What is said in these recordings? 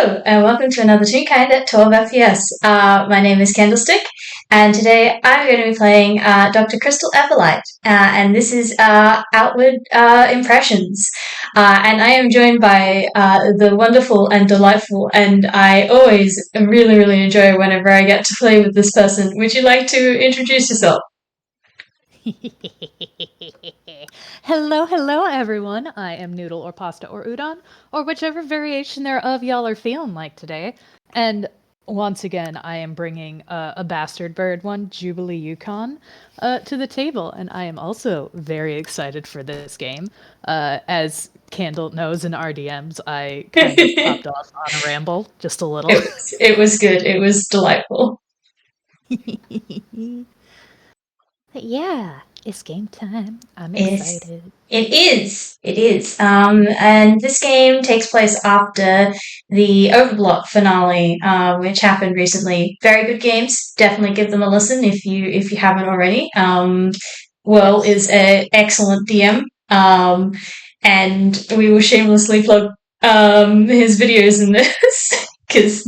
Hello, and welcome to another Toonkind at 12 FPS. My name is Candlestick, and today I'm going to be playing Dr. Crystal Everlight, and this is Outward Impressions. And I am joined by the wonderful and delightful, and I always really, really enjoy whenever I get to play with this person. Would you like to introduce yourself? Hello, everyone. I am Noodle or Pasta or Udon, or whichever variation thereof y'all are feeling like today. And once again, I am bringing a bastard bird one, Jubilee Yukon, to the table, and I am also very excited for this game. As Candle knows in RDMs, I kind of popped off on a ramble, just a little. It was good. It was delightful. But yeah, it's game time. I'm excited. It is. It is. And this game takes place after the Blot finale, which happened recently. Very good games. Definitely give them a listen if you haven't already. Will is an excellent DM. And we will shamelessly plug his videos in this because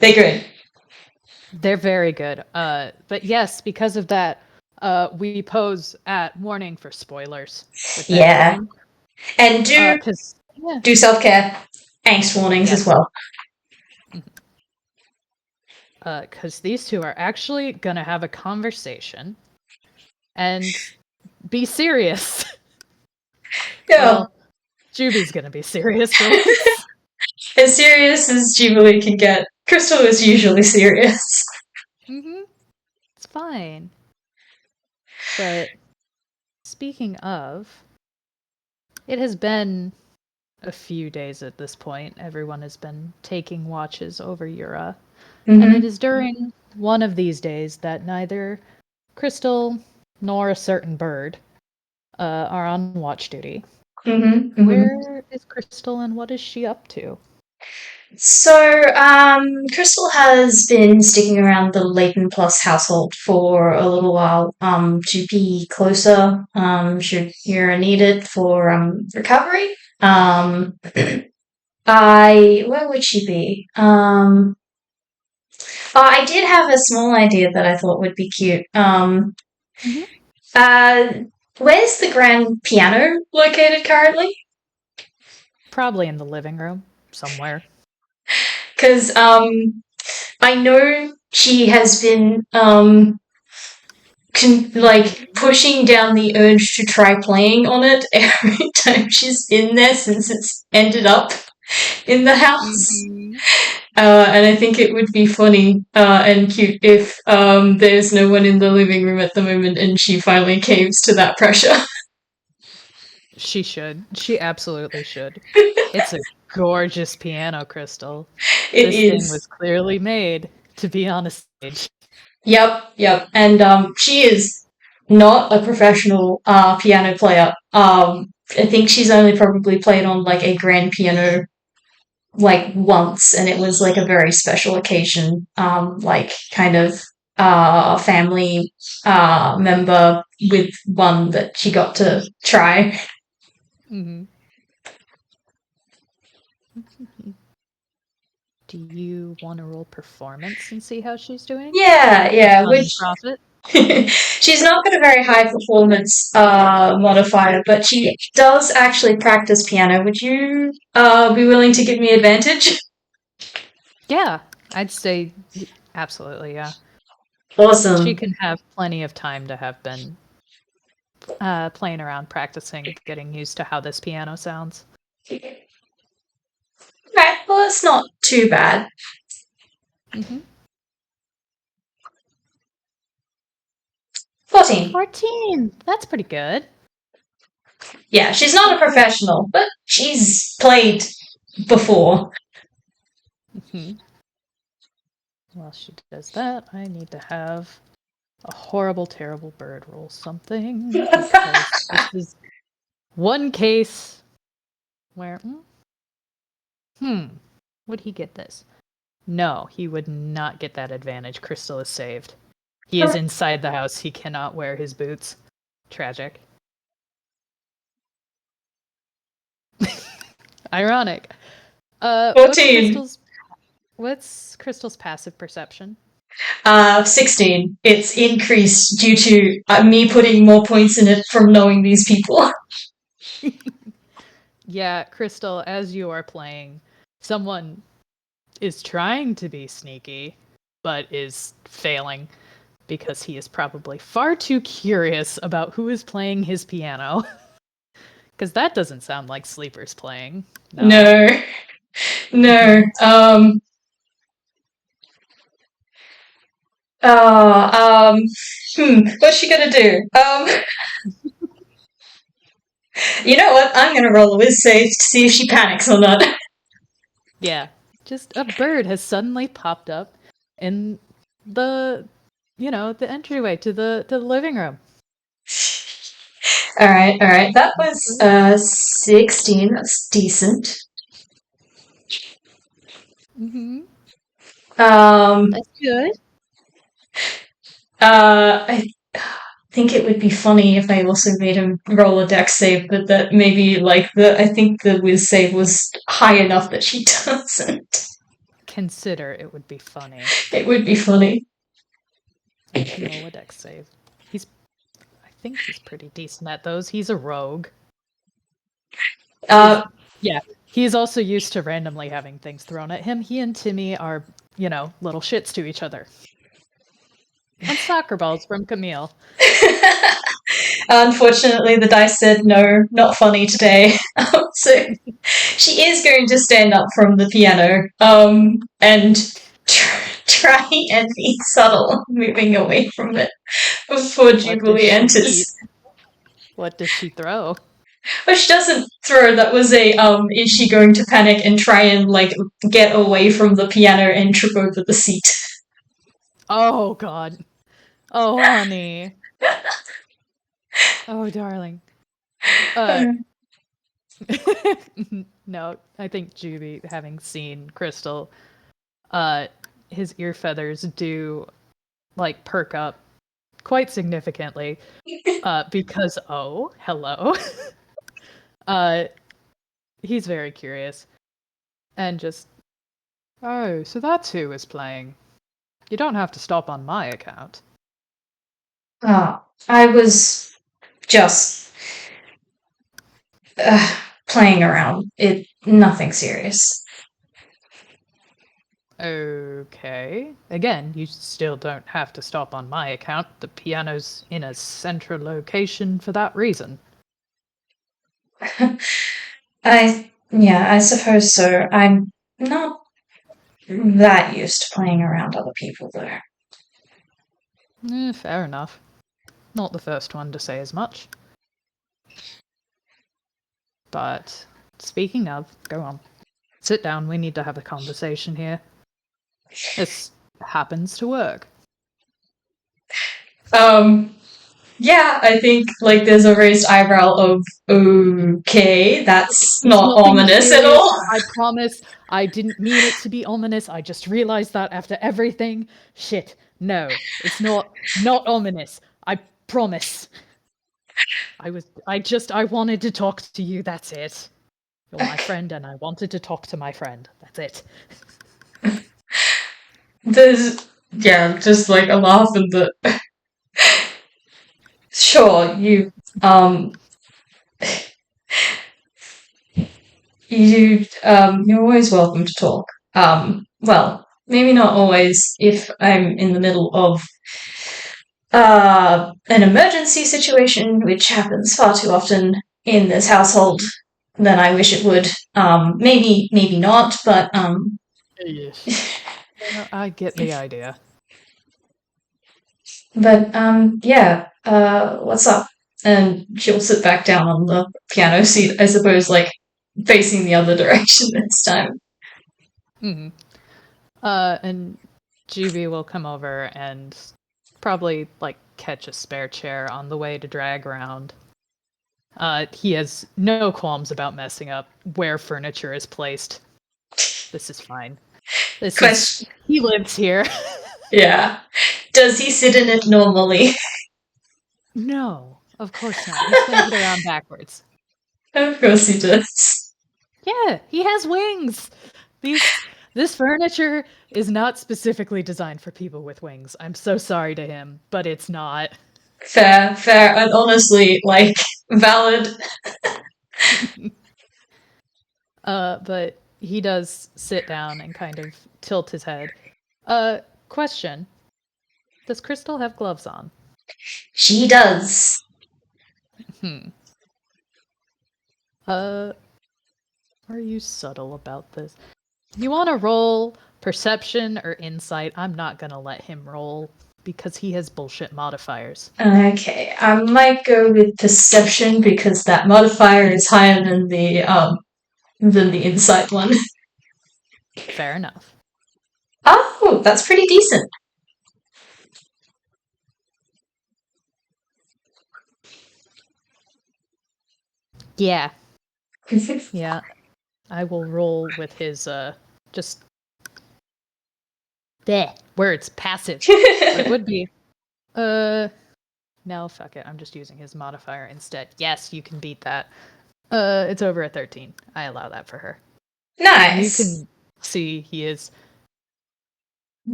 they're great. They're very good. But yes, because of that, we pose at warning for spoilers. Yeah. And do self-care. Angst warnings as well. Because these two are actually going to have a conversation and be serious. Yeah. Well, Juby's going to be serious. As serious as Jubilee can get. Crystal is usually serious. It's fine. But speaking of, it has been a few days at this point. Everyone has been taking watches over Yura. And it is during one of these days that neither Crystal nor a certain bird are on watch duty. Where is Crystal and what is she up to? So, Crystal has been sticking around the Leighton Plus household for a little while, to be closer, should Yura need it for, recovery. Where would she be? I did have a small idea that I thought would be cute. Where's the grand piano located currently? Probably in the living room somewhere. Because I know she has been pushing down the urge to try playing on it every time she's in there since it's ended up in the house. And I think it would be funny and cute if there's no one in the living room at the moment and she finally caves to that pressure. She should. She absolutely should. It's a gorgeous piano, Crystal. This thing was clearly made to be on a stage. Yep. And she is not a professional piano player. I think she's only probably played on like a grand piano like once, and it was like a very special occasion, like kind of family member with one that she got to try. Do you want to roll performance and see how she's doing? Yeah. Profit? She's not got a very high performance modifier, but she does actually practice piano. Would you be willing to give me advantage? Yeah, I'd say absolutely, yeah. Awesome. She can have plenty of time to have been playing around, practicing, getting used to how this piano sounds. Right, well, it's not too bad. 14. 14! That's pretty good. Yeah, she's not a professional, but she's played before. While she does that, I need to have a horrible, terrible bird roll something. Because this is one case where... would he get this? No, he would not get that advantage. Crystal is saved. He is inside the house. He cannot wear his boots. Tragic. Ironic. 14. What's Crystal's passive perception? 16. It's increased due to me putting more points in it from knowing these people. Yeah, Crystal, as you are playing, someone is trying to be sneaky, but is failing because he is probably far too curious about who is playing his piano. Because that doesn't sound like Sleeper's playing. No. No. What's she gonna do? You know what? I'm gonna roll a whiz save to see if she panics or not. Yeah, just a bird has suddenly popped up in the entryway to the living room. Alright. That was 16. That's decent. Mm-hmm. That's good. I think it would be funny if I also made him roll a dex save, but that maybe I think the whiz save was high enough that she doesn't. Consider it would be funny. It would be funny. Roll a dex save. I think he's pretty decent at those. He's a rogue. Yeah, he's also used to randomly having things thrown at him. He and Timmy are, little shits to each other. And soccer balls from Camille. Unfortunately, the dice said no, not funny today. So she is going to stand up from the piano and try and be subtle, moving away from it before Jubilee enters. What does she throw? Well, she doesn't throw. That was a is she going to panic and try and get away from the piano and trip over the seat? Oh God. Oh honey. Oh darling. No, I think Juby, having seen Crystal, his ear feathers do perk up quite significantly. Because hello. He's very curious. And just so that's who is playing. You don't have to stop on my account. I was just playing around. Nothing serious. Okay. Again, you still don't have to stop on my account. The piano's in a central location for that reason. I suppose so. I'm not that used to playing around other people, though. Fair enough. Not the first one to say as much. But speaking of, go on. Sit down, we need to have a conversation here. This happens to work. Yeah, I think there's a raised eyebrow of okay, that's not ominous serious. at all. I promise I didn't mean it to be ominous. I just realized that after everything. Shit. No, it's not ominous. I promise. I wanted to talk to you, that's it. You're my friend and I wanted to talk to my friend. That's it. There's just a laugh and the sure, you're always welcome to talk. Well, maybe not always if I'm in the middle of an emergency situation, which happens far too often in this household than I wish it would. Maybe not, but Yes. I get the idea. But what's up? And she'll sit back down on the piano seat, I suppose, facing the other direction this time. Mm-hmm. And Juby will come over and probably catch a spare chair on the way to drag around. He has no qualms about messing up where furniture is placed. This is fine. He lives here. Yeah. Does he sit in it normally? No, of course not. He swings it around backwards. Of course he does. Yeah, he has wings. This furniture is not specifically designed for people with wings. I'm so sorry to him, but it's not. Fair, fair, and honestly, like, valid. But he does sit down and kind of tilt his head. Question. Does Crystal have gloves on? She does. Are you subtle about this? You want to roll perception or insight? I'm not gonna let him roll because he has bullshit modifiers. Okay, I might go with perception because that modifier is higher than the insight one. Fair enough. Oh, that's pretty decent. Yeah. Yeah. I will roll with his just bleh, words, passive. But it would be no, fuck it. I'm just using his modifier instead. Yes, you can beat that. It's over a 13. I allow that for her. Nice. You can see he is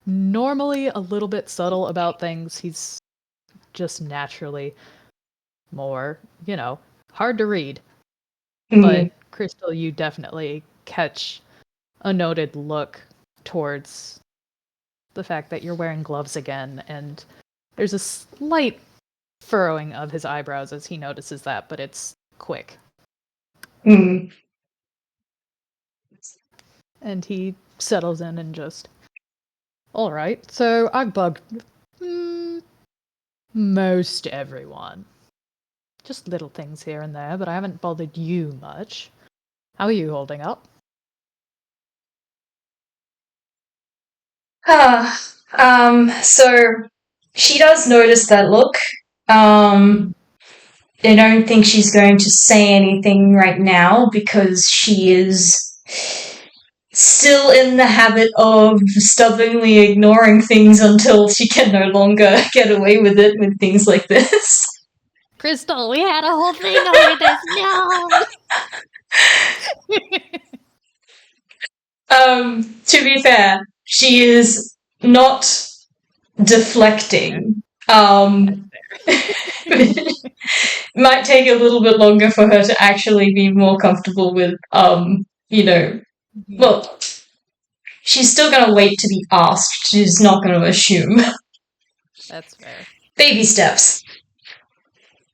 normally a little bit subtle about things. He's just naturally more, hard to read. But Crystal, you definitely catch a noted look towards the fact that you're wearing gloves again, and there's a slight furrowing of his eyebrows as he notices that, but it's quick. Mm. And he settles in and just, all right, so I bugged most everyone. Just little things here and there, but I haven't bothered you much. How are you holding up? So she does notice that look. I don't think she's going to say anything right now because she is still in the habit of stubbornly ignoring things until she can no longer get away with it with things like this. Crystal, we had a whole thing over this. No! To be fair, she is not deflecting. Might take a little bit longer for her to actually be more comfortable with, well, she's still gonna wait to be asked. She's not gonna assume. That's fair. Baby steps.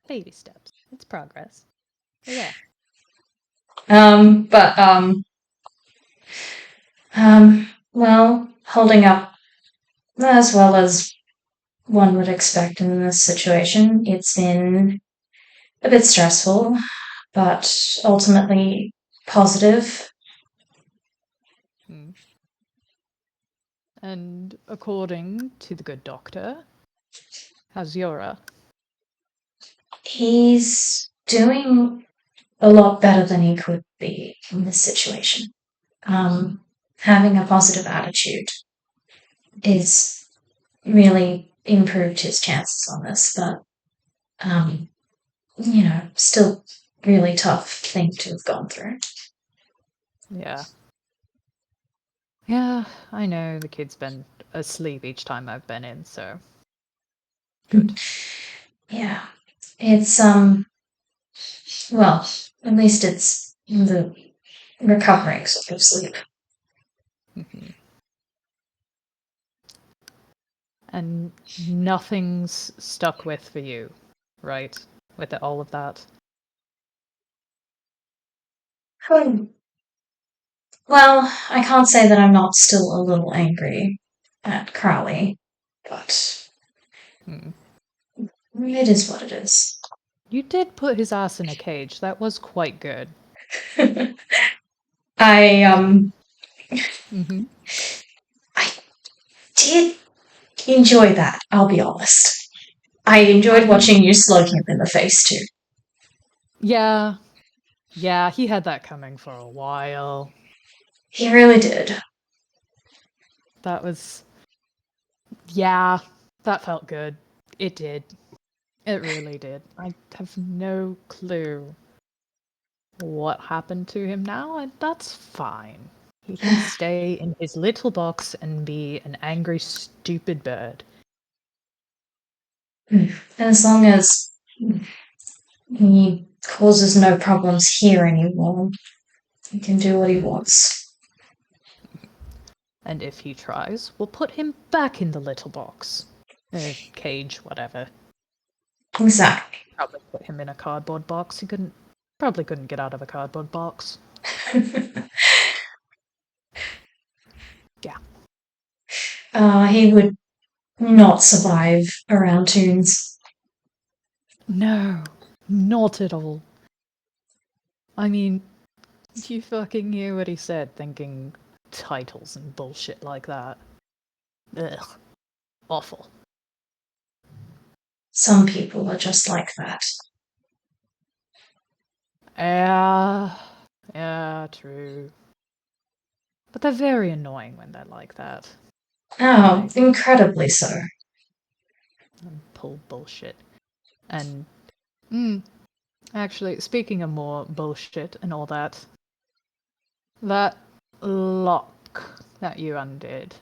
Baby steps. It's progress. But yeah. Well, holding up as well as one would expect in this situation. It's been a bit stressful, but ultimately positive. And according to the good doctor, how's Yora? He's doing a lot better than he could be in this situation. Having a positive attitude is really improved his chances on this, but still really tough thing to have gone through. Yeah. Yeah, I know the kid's been asleep each time I've been in, so good. Yeah. It's well, at least it's the recovering sort of sleep. And nothing's stuck with for you, right? With all of that? Well, I can't say that I'm not still a little angry at Crowley, but it is what it is. You did put his ass in a cage. That was quite good. I did enjoy that, I'll be honest. I enjoyed watching you slug him in the face too. Yeah, he had that coming for a while. He really did. That was... Yeah, that felt good. It did. It really did. I have no clue what happened to him now, and that's fine. He can stay in his little box and be an angry, stupid bird. As long as he causes no problems here anymore, he can do what he wants. And if he tries, we'll put him back in the little box. Cage, whatever. Exactly. Probably put him in a cardboard box. He probably couldn't get out of a cardboard box. Yeah. He would not survive around Toons. No, not at all. I mean, you fucking hear what he said, thinking titles and bullshit like that. Ugh. Awful. Some people are just like that. Yeah, true. But they're very annoying when they're like that. Oh, incredibly so. And pull bullshit. And, actually, speaking of more bullshit and all that, that lock that you undid,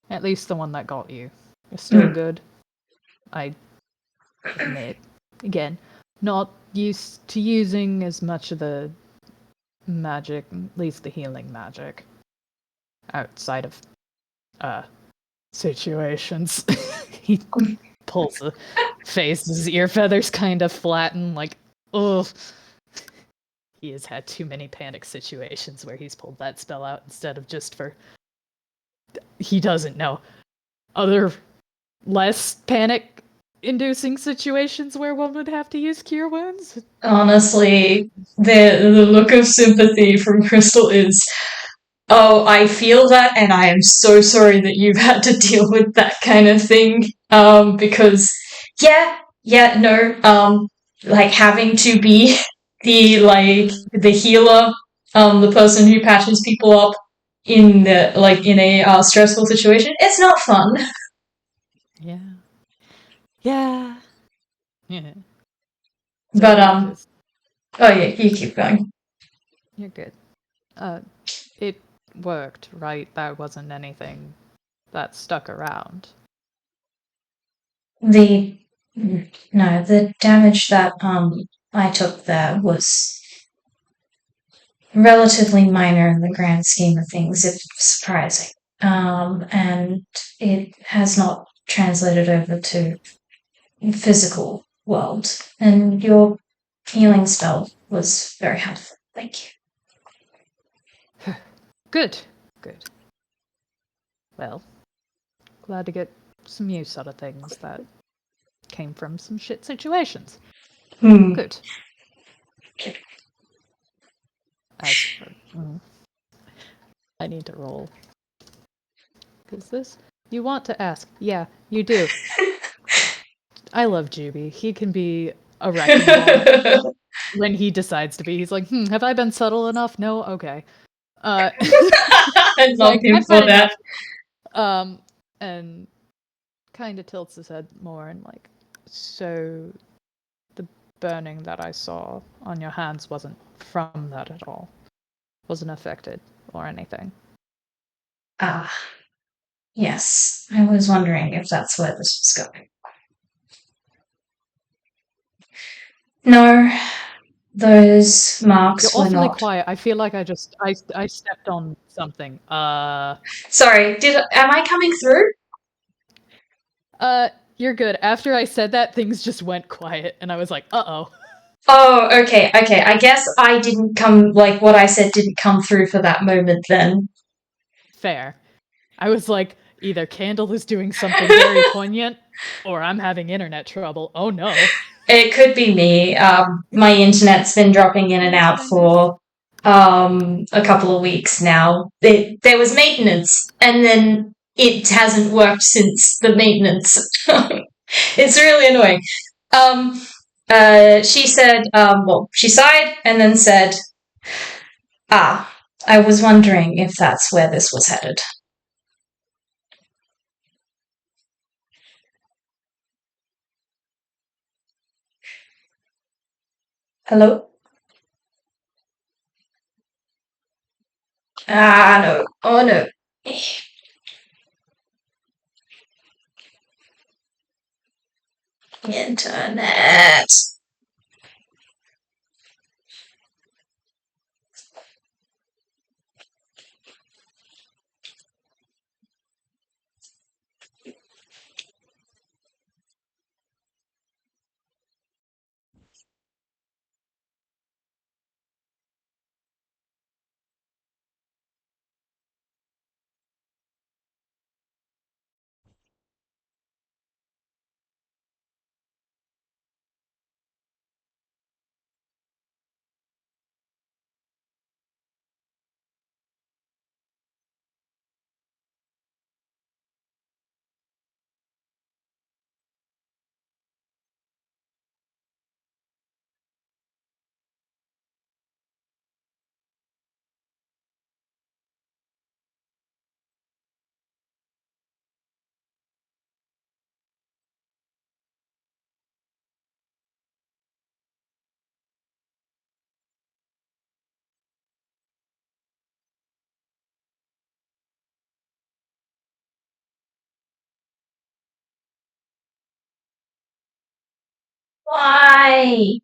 at least the one that got you, is still good. I admit, again, not used to using as much of the magic, at least the healing magic, outside of situations. He pulls a face, his ear feathers kind of flatten, like, ugh. He has had too many panic situations where he's pulled that spell out instead of just for, he doesn't know, other less panic inducing situations where one would have to use cure wounds. Honestly, the look of sympathy from Crystal is, oh, I feel that, and I am so sorry that you've had to deal with that kind of thing. Because, like having to be the healer, the person who patches people up in a stressful situation, it's not fun. Yeah. Yeah. But oh yeah, you keep going. You're good. It worked, right? That wasn't anything that stuck around. The damage that I took there was relatively minor in the grand scheme of things, if surprising. And it has not translated over to physical world. And your healing spell was very helpful. Thank you. Good. Well, glad to get some use out of things that came from some shit situations. Good. As for... I need to roll. Is this... You want to ask? Yeah, you do. I love Juby. He can be a wrecking ball when he decides to be. He's like, have I been subtle enough? No? Okay. I love him I've for had that. enough. And kind of tilts his head more and like, so the burning that I saw on your hands wasn't from that at all. Wasn't affected or anything. Yes. I was wondering if that's where this was going. No, those marks You're were awfully not. quiet. I feel like I stepped on something. Sorry, am I coming through? You're good. After I said that, things just went quiet, and I was like, uh-oh. Oh, okay. I guess I didn't what I said didn't come through for that moment then. Fair. I was like, either Candle is doing something very poignant, or I'm having internet trouble. Oh no. It could be me. My internet's been dropping in and out for a couple of weeks now. There was maintenance, and then it hasn't worked since the maintenance. It's really annoying. She said, she sighed and then said, I was wondering if that's where this was headed. Hello? Ah, no. Oh, no. Internet. Why?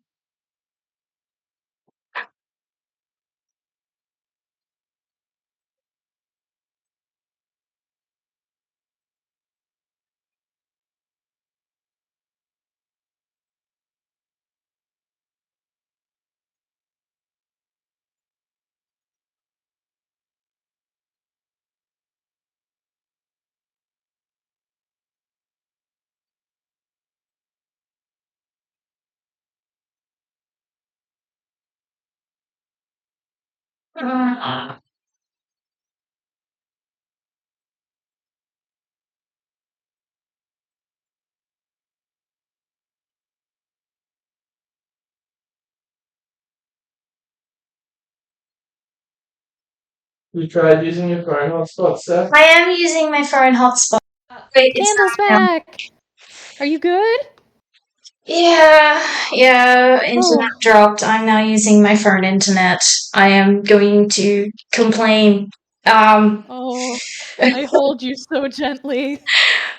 Ah. You tried using your phone hotspot, Steph? I am using my phone hotspot. Wait, it's Candle's not now. back! Are you good? Yeah, internet Oh, dropped. I'm now using my phone internet. I am going to complain. oh, I hold you so gently.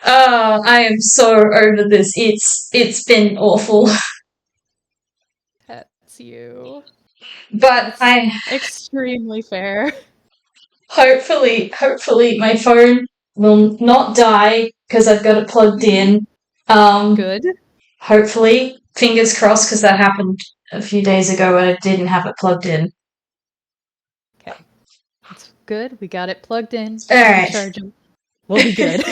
I am so over this. It's been awful. That's you. But That's I extremely fair. hopefully my phone will not die because I've got it plugged Mhm. in. Um, Good. hopefully, fingers crossed, because that happened a few days ago and I didn't have it plugged in. Okay, that's good. We got it plugged in. All Time to right. charge him. We'll be good.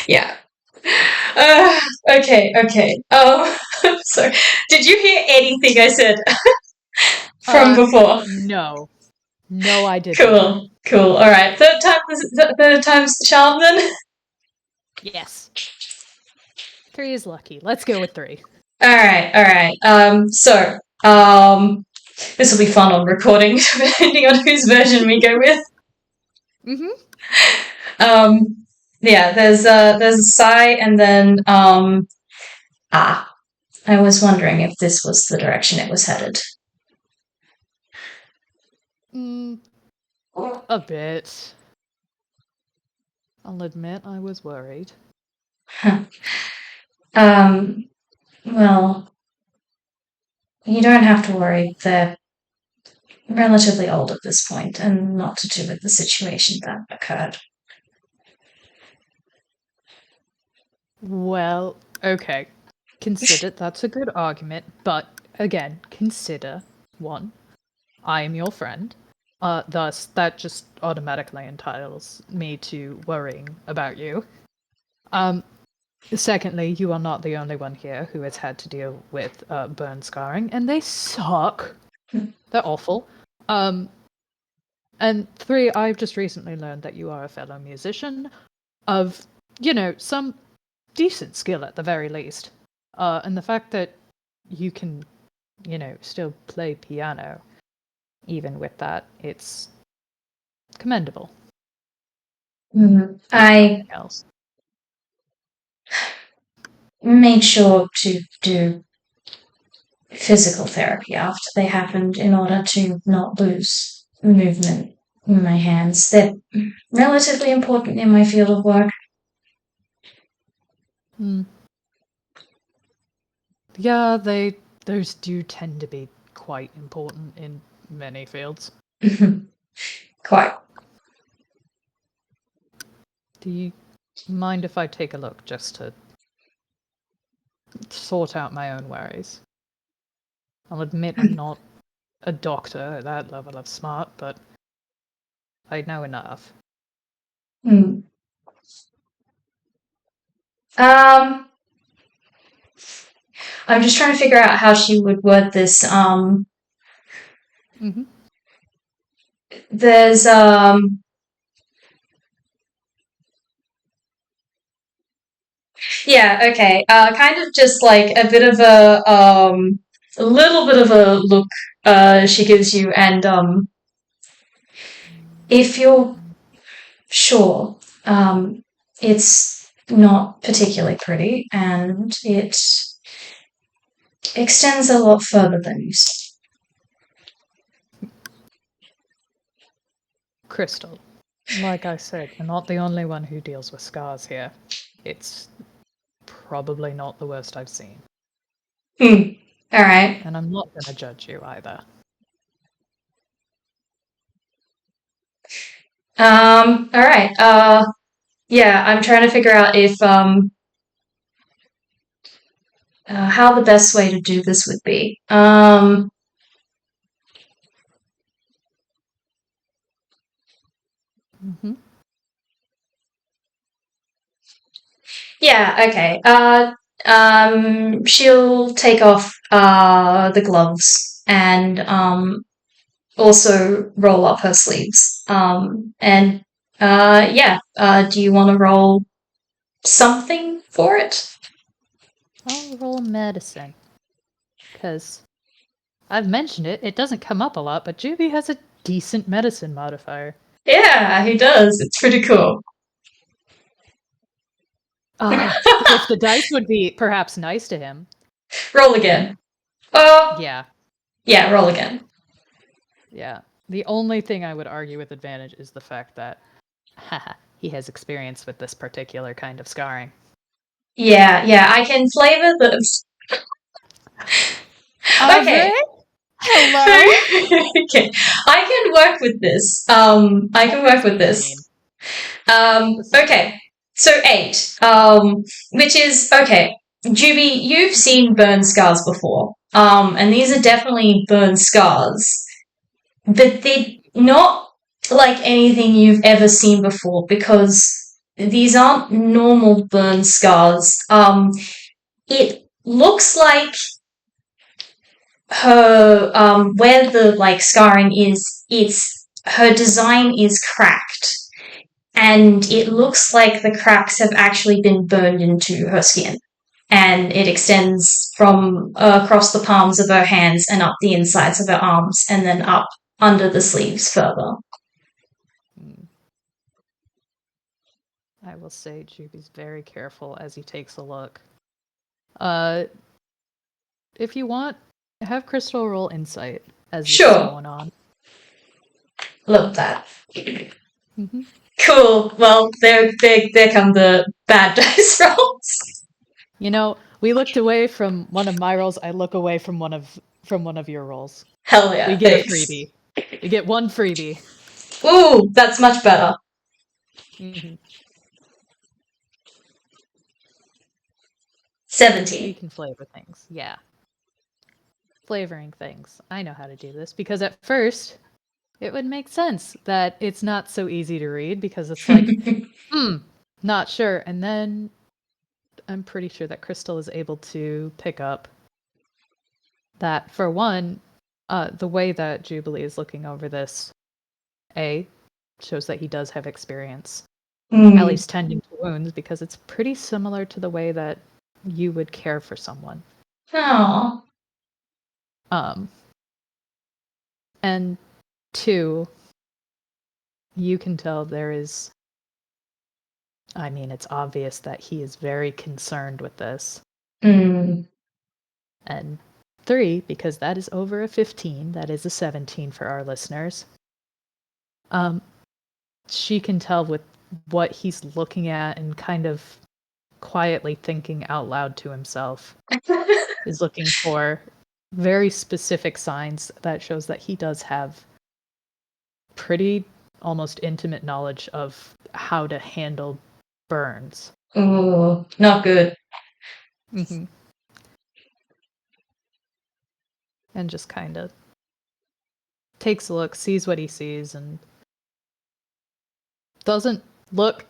Yeah. Uh, okay. So did you hear anything I said from uh, before? no. No, I did not. Cool. All right. Third time's the charm then. Yes. 3 is lucky. Let's go with 3. All right. This will be fun on recording, depending on whose version we go with. Mm-hmm. Yeah. There's a sigh, and then I was wondering if this was the direction it was headed. A bit. I'll admit I was worried. um. Well, you don't have to worry. They're relatively old at this point, and not to do with the situation that occurred. Well, okay. Consider that's a good argument, but again, consider 1, I am your friend. Thus, that just automatically entitles me to worrying about you. Secondly, you are not the only one here who has had to deal with burn scarring, and they suck. They're awful. And 3, I've just recently learned that you are a fellow musician of, some decent skill at the very least. And the fact that you can, still play piano, even with that, it's commendable. If I nothing else. made sure to do physical therapy after they happened in order to not lose movement in my hands. They're relatively important in my field of work. Yeah, those do tend to be quite important in many fields. Quite. Do you mind if I take a look just to sort out my own worries? I'll admit I'm not a doctor at that level of smart, but I know enough. I'm just trying to figure out how she would word this. There's yeah, okay. Kind of just like a bit of a little bit of a look she gives you, and if you're sure, it's not particularly pretty, and it extends a lot further than you see. Crystal, like I said, you're not the only one who deals with scars here. It's probably not the worst I've seen. Alright. And I'm not going to judge you either. Alright. Yeah, I'm trying to figure out if how the best way to do this would be. Yeah, okay. She'll take off the gloves and also roll up her sleeves. And yeah, do you want to roll something for it? I'll roll medicine. Because I've mentioned it, it doesn't come up a lot, but Juby has a decent medicine modifier. Yeah, he does. It's pretty cool. If the dice would be perhaps nice to him. Roll again. Yeah. Yeah, roll again. Yeah. The only thing I would argue with advantage is the fact that he has experience with this particular kind of scarring. Yeah, I can flavor this. Okay. Hello? Okay. I can work with this. I can work with this. Okay. So 8. Which is okay. Juby, you've seen burn scars before. And these are definitely burn scars. But they're not like anything you've ever seen before because these aren't normal burn scars. It looks like her where the like scarring is, it's her design is cracked, and it looks like the cracks have actually been burned into her skin, and it extends from across the palms of her hands and up the insides of her arms and then up under the sleeves further. I will say Juby's very careful as he takes a look. If you want, have Crystal roll insight as this is going on. Love that. Cool. Well, there come the bad dice rolls. You know, we looked away from one of my rolls. I look away from one of your rolls. Hell yeah! We get thanks. a freebie. We get one freebie. Ooh, that's much better. 17. You can flavor things. Yeah. Flavoring things. I know how to do this because at first it would make sense that it's not so easy to read because it's like, not sure. And then I'm pretty sure that Crystal is able to pick up that, for one, the way that Jubilee is looking over this, shows that he does have experience, at least tending to wounds, because it's pretty similar to the way that you would care for someone. Oh. And 2, you can tell there is, I mean, it's obvious that he is very concerned with this. And 3, because that is over a 15, that is a 17 for our listeners. She can tell with what he's looking at and kind of quietly thinking out loud to himself is looking for very specific signs that shows that he does have pretty almost intimate knowledge of how to handle burns. Ooh, not good. Mm-hmm. And just kind of takes a look, sees what he sees, and doesn't look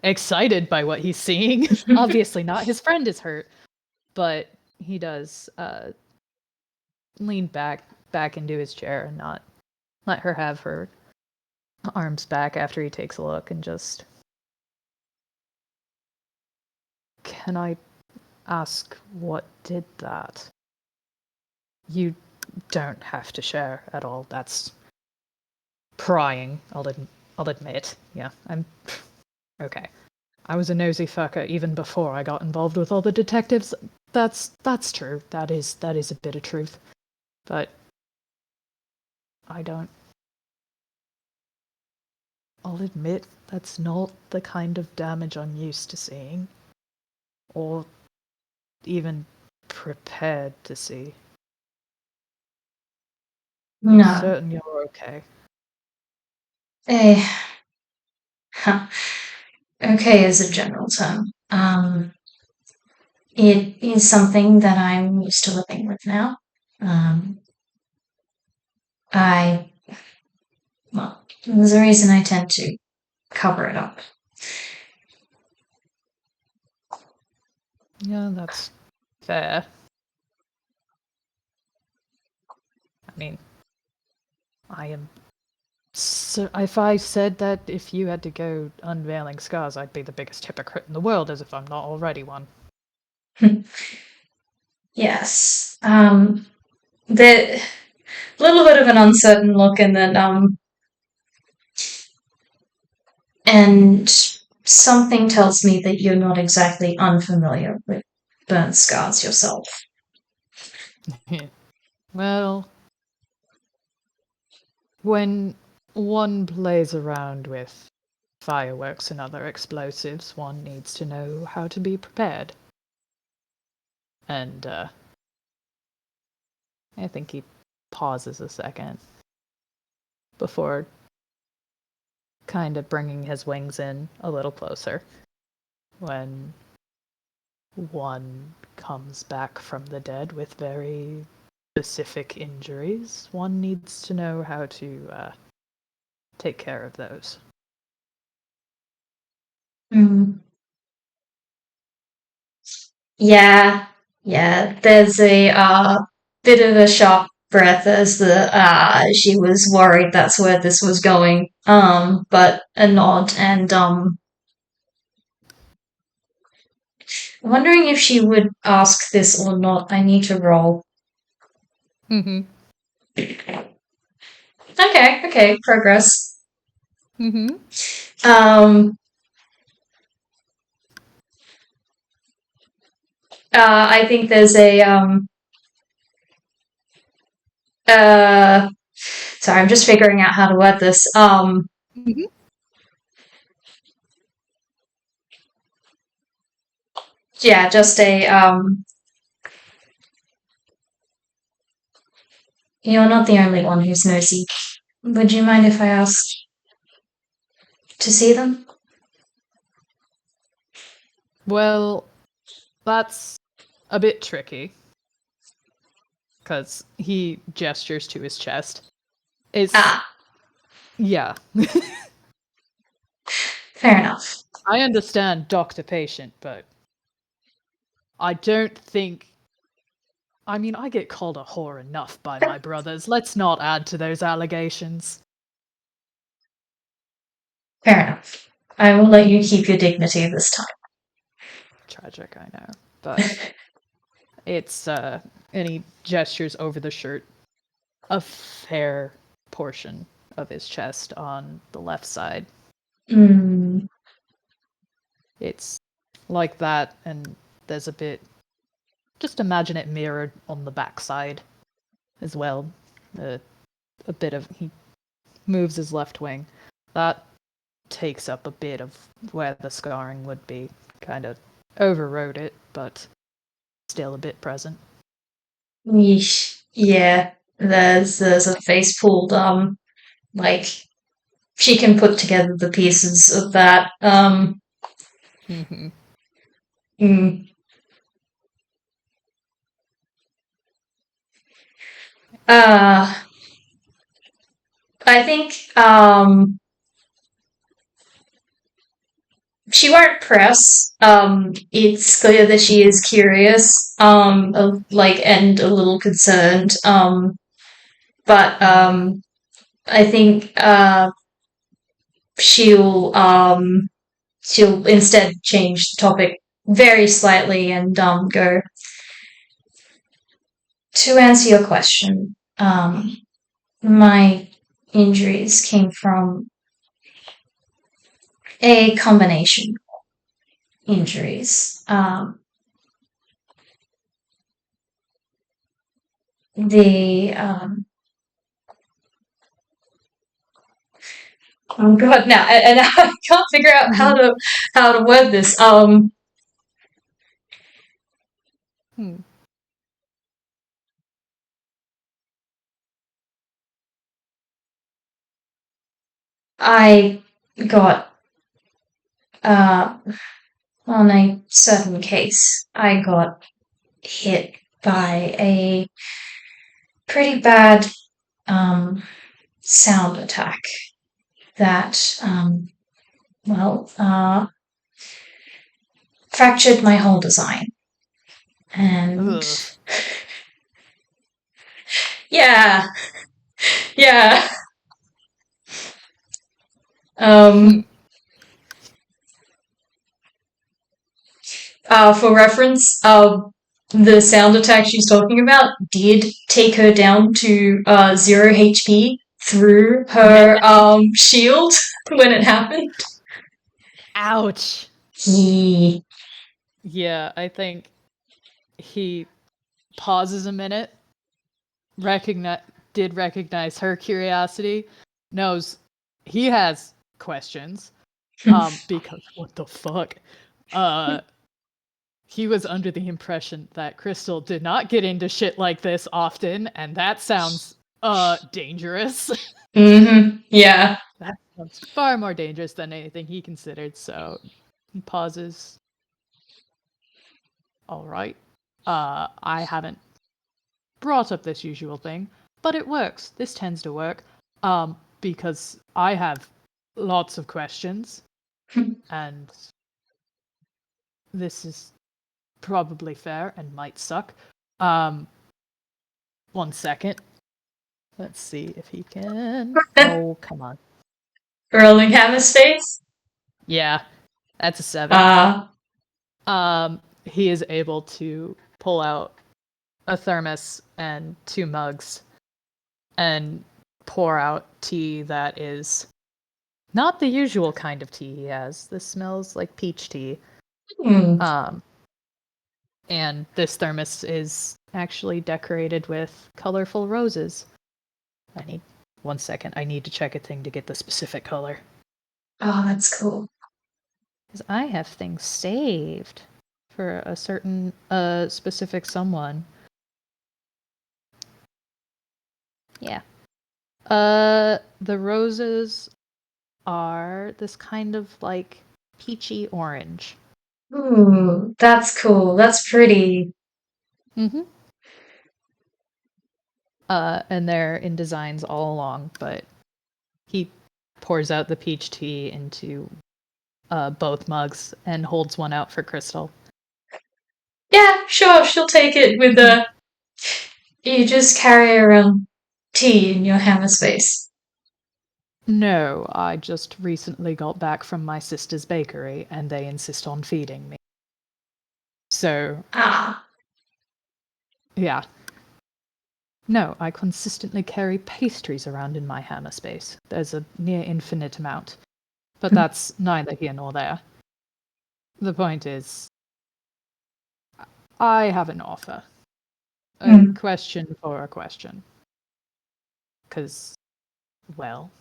excited by what he's seeing. Obviously not. His friend is hurt, but he does lean back into his chair and not let her have her arms back after he takes a look and just... Can I ask what did that? You don't have to share at all. That's prying, I'll admit. Yeah, I'm... Okay. I was a nosy fucker even before I got involved with all the detectives. That's true. That is a bit of truth. But I don't... I'll admit that's not the kind of damage I'm used to seeing. Or even prepared to see. No. Certain you're okay. Okay is a general term. It is something that I'm used to living with now. Well, there's a reason I tend to cover it up. Yeah, that's fair. I mean, I am... So if I said that if you had to go unveiling scars, I'd be the biggest hypocrite in the world, as if I'm not already one. Yes. The little bit of an uncertain look, and then and something tells me that you're not exactly unfamiliar with burn scars yourself. Well, when one plays around with fireworks and other explosives, one needs to know how to be prepared. And I think he pauses a second before kind of bringing his wings in a little closer. When one comes back from the dead with very specific injuries, one needs to know how to take care of those. Yeah, there's a bit of a sharp breath as she was worried that's where this was going. But a nod, and wondering if she would ask this or not. I need to roll. Mm-hmm. Okay, progress. Mm-hmm. I think there's a sorry, I'm just figuring out how to word this. Mm-hmm. Yeah, just a you're not the only one who's nosy. Would you mind if I asked to see them? Well, that's a bit tricky. Because he gestures to his chest. It's... Yeah. Fair enough. I understand doctor-patient, but I don't think... I mean, I get called a whore enough by my brothers. Let's not add to those allegations. Fair enough. I will let you keep your dignity this time. Tragic, I know. But it's, and he gestures over the shirt. A fair portion of his chest on the left side. It's like that, and there's a bit... Just imagine it mirrored on the backside as well. A bit of... He moves his left wing. That takes up a bit of where the scarring would be. Kind of overrode it, but still a bit present. Yeesh. Yeah, there's a face pulled. Like she can put together the pieces of that. Mm-hmm. Mm. Uh, I think she won't press. It's clear that she is curious, like and a little concerned. But I think she'll she'll instead change the topic very slightly and go to answer your question. My injuries came from a combination of injuries. The oh god, now and I can't figure out how to word this. I got on a certain case, I got hit by a pretty bad sound attack that fractured my whole design. And Ugh. yeah. For reference, the sound attack she's talking about did take her down to 0 HP through her shield when it happened. Ouch. He Yeah, I think he pauses a minute, did recognize her curiosity, knows he has questions, because what the fuck? He was under the impression that Crystal did not get into shit like this often, and that sounds dangerous. Yeah. That sounds far more dangerous than anything he considered, so he pauses. Alright. I haven't brought up this usual thing, but it works. This tends to work. Because I have lots of questions, and this is probably fair and might suck. 1 second. Let's see if he can. Oh, come on. Rolling hammer space. Yeah, that's a 7. Uh, He is able to pull out a thermos and 2 mugs and pour out tea that is not the usual kind of tea he has. This smells like peach tea. And this thermos is actually decorated with colorful roses. I need 1 second. I need to check a thing to get the specific color. Oh, that's cool. Because I have things saved for a certain specific someone. Yeah. The roses are this kind of like peachy orange. Ooh, that's cool. That's pretty. Mm-hmm. And they're in designs all along, but he pours out the peach tea into both mugs and holds one out for Crystal. Yeah, sure, she'll take it with a. You just carry around tea in your hammer space. No, I just recently got back from my sister's bakery, and they insist on feeding me. So, yeah. No, I consistently carry pastries around in my hammer space. There's a near infinite amount. But that's neither here nor there. The point is, I have an offer. A question for a question. Because, well,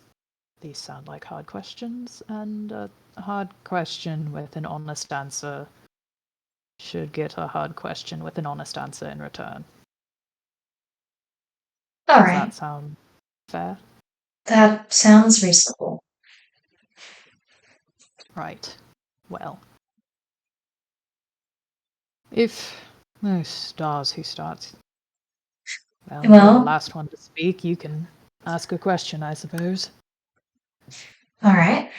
These sound like hard questions, and a hard question with an honest answer should get a hard question with an honest answer in return. All Does right. that sound fair? That sounds reasonable. Right. Well. If no stars who starts. Well, you're the last one to speak. You can ask a question, I suppose. All right.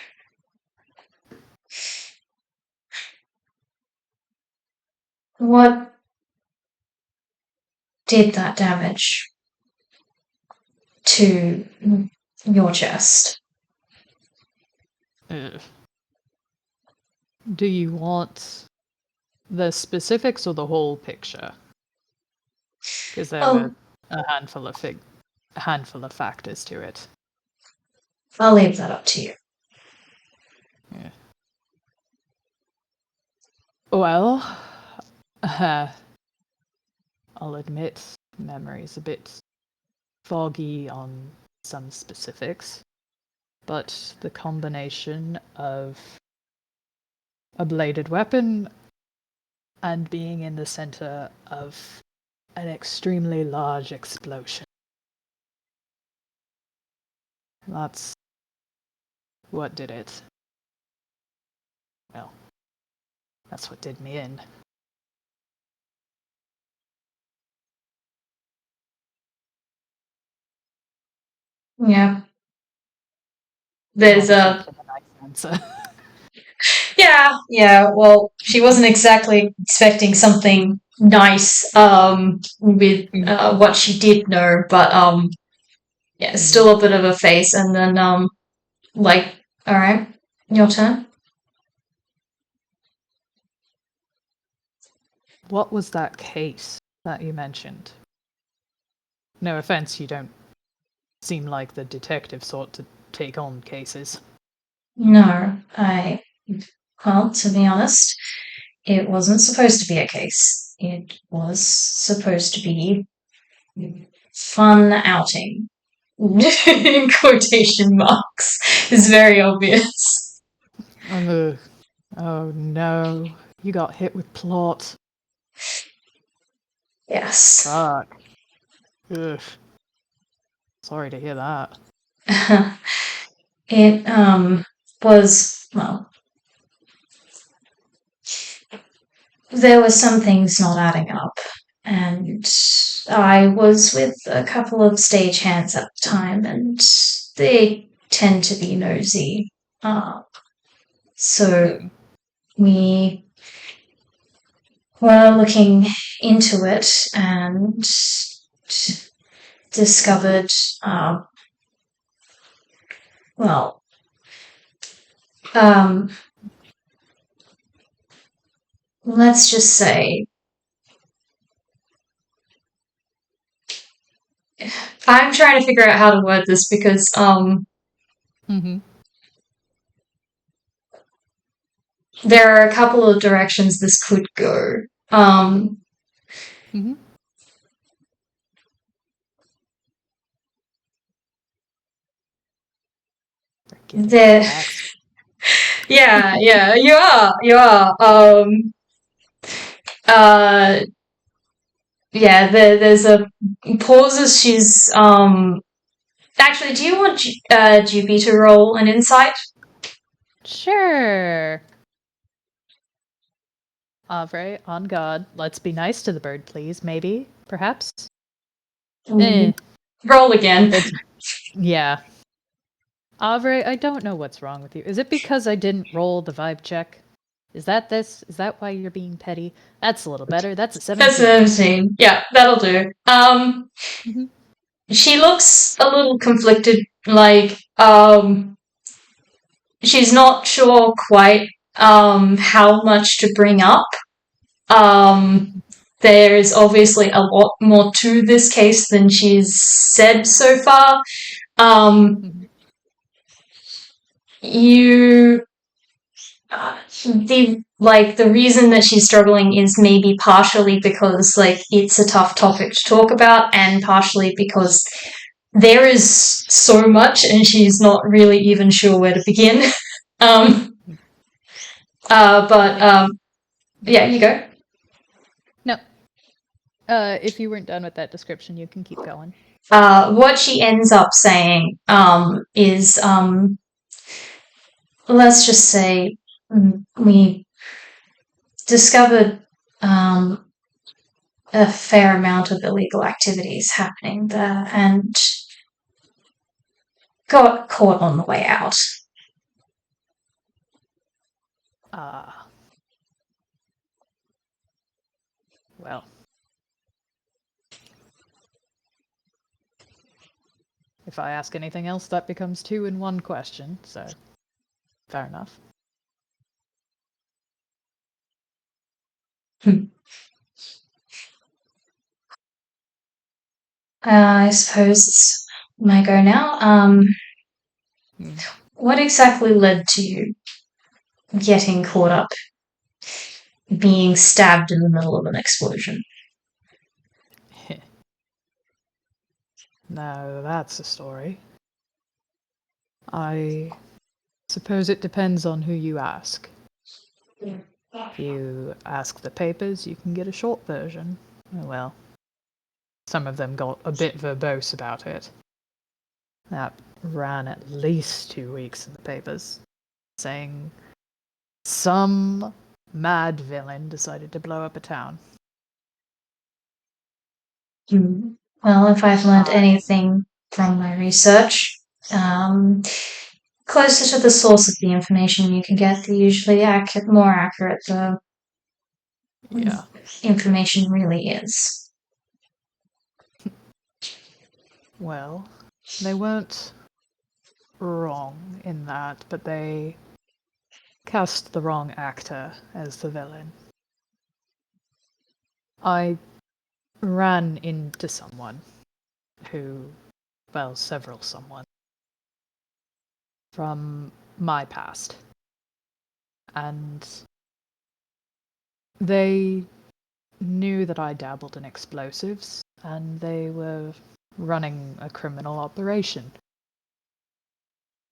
What did that damage to your chest? Do you want the specifics or the whole picture? Because there are a handful of factors to it. I'll leave that up to you. Yeah. Well, I'll admit memory's a bit foggy on some specifics, but the combination of a bladed weapon and being in the center of an extremely large explosion. That's what did it. Well, that's what did me in. Yeah. There's a nice answer. Yeah. Well, she wasn't exactly expecting something nice with what she did know, but yeah, still a bit of a face. And then all right, your turn. What was that case that you mentioned? No offense, you don't seem like the detective sort to take on cases. No, well, to be honest, it wasn't supposed to be a case. It was supposed to be fun outing. In quotation marks. It's very obvious. Oh no, you got hit with plot. Yes. Fuck. Ugh. Sorry to hear that. It was, well, there were some things not adding up, and I was with a couple of stagehands at the time, and they tend to be nosy. So we were looking into it and discovered, let's just say I'm trying to figure out how to word this because there are a couple of directions this could go. Yeah, you are. Yeah, there's a pauses. She's actually, do you want Jubilee to roll an insight? Sure. Avre, on guard. Let's be nice to the bird, please. Maybe, perhaps. Roll again. Yeah. Avre, I don't know what's wrong with you. Is it because I didn't roll the vibe check? Is that this? Is that why you're being petty? That's a little better. That's a 17. That's 17. Yeah, that'll do. She looks a little conflicted, she's not sure quite how much to bring up. There's obviously a lot more to this case than she's said so far. The reason that she's struggling is maybe partially because it's a tough topic to talk about, and partially because there is so much, and she's not really even sure where to begin. Yeah, you go. No. If you weren't done with that description, you can keep going. What she ends up saying is, let's just say, we discovered a fair amount of illegal activities happening there and got caught on the way out. Well. If I ask anything else, that becomes 2 in 1 question, so fair enough. I suppose it's my go now. What exactly led to you getting caught up being stabbed in the middle of an explosion? Now that's a story. I suppose it depends on who you ask. If you ask the papers, you can get a short version. Well, some of them got a bit verbose about it. That ran at least 2 weeks in the papers, saying some mad villain decided to blow up a town. Well, if I've learned anything from my research, closer to the source of the information you can get, the usually more accurate the information really is. Well, they weren't wrong in that, but they cast the wrong actor as the villain. I ran into someone several someone from my past. And they knew that I dabbled in explosives, and they were running a criminal operation.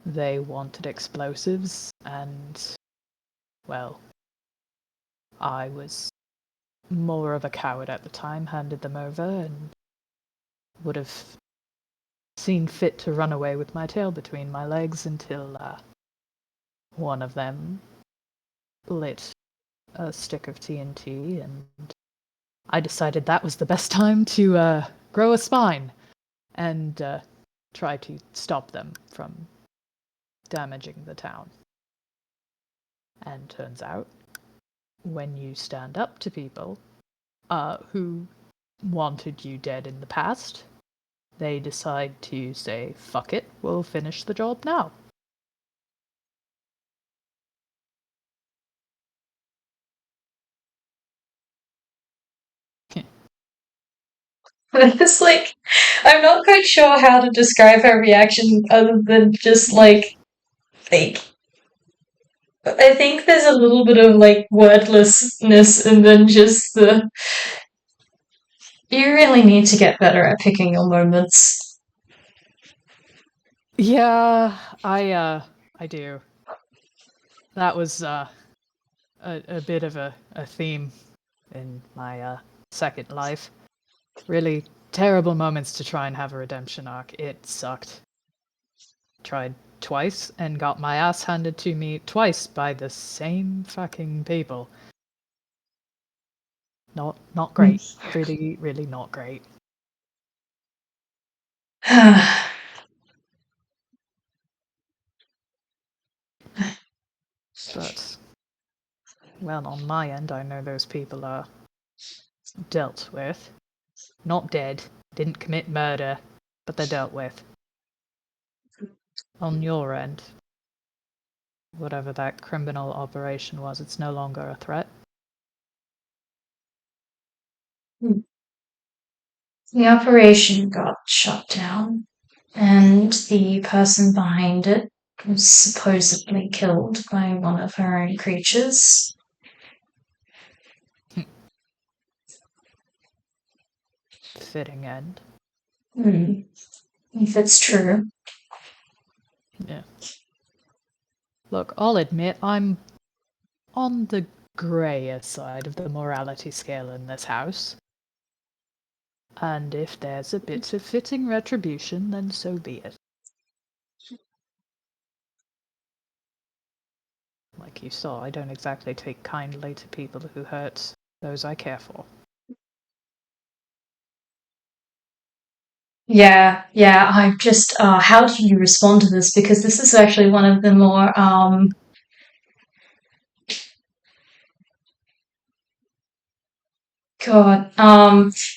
They wanted explosives, and, well, I was more of a coward at the time, handed them over, and would have seen fit to run away with my tail between my legs until one of them lit a stick of TNT, and I decided that was the best time to grow a spine and try to stop them from damaging the town. And turns out, when you stand up to people who wanted you dead in the past, they decide to say, fuck it, we'll finish the job now. It's like, I'm not quite sure how to describe her reaction other than just like, I think there's a little bit of like wordlessness and then just the. You really need to get better at picking your moments. Yeah, I do. That was a bit of a theme in my second life. Really terrible moments to try and have a redemption arc. It sucked. Tried twice and got my ass handed to me twice by the same fucking people. Not great. Really, really not great. But, well, on my end, I know those people are dealt with. Not dead, didn't commit murder, but they're dealt with. On your end, whatever that criminal operation was, it's no longer a threat. The operation got shut down, and the person behind it was supposedly killed by one of her own creatures. Fitting end. If it's true. Yeah. Look, I'll admit I'm on the grayer side of the morality scale in this house. And if there's a bit of fitting retribution, then so be it. Like you saw, I don't exactly take kindly to people who hurt those I care for. Yeah, I just, how do you respond to this? Because this is actually one of the more,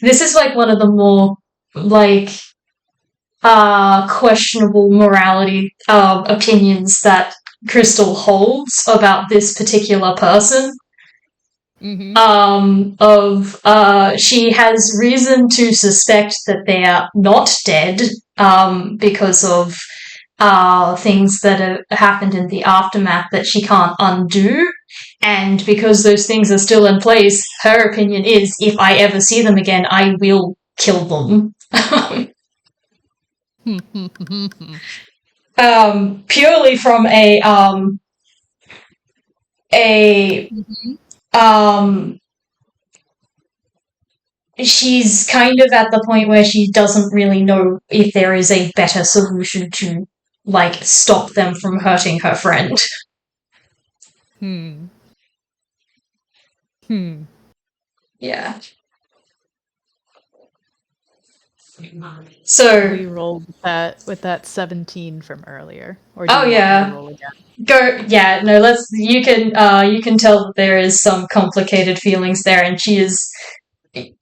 this is like one of the more, like, questionable morality, opinions that Crystal holds about this particular person. She has reason to suspect that they're not dead, because of things that have happened in the aftermath that she can't undo. And because those things are still in place, her opinion is, if I ever see them again, I will kill them. Purely from she's kind of at the point where she doesn't really know if there is a better solution to, like, stop them from hurting her friend. Yeah. So we rolled with that 17 from earlier. Or do you want me to roll again? You can tell that there is some complicated feelings there, and she is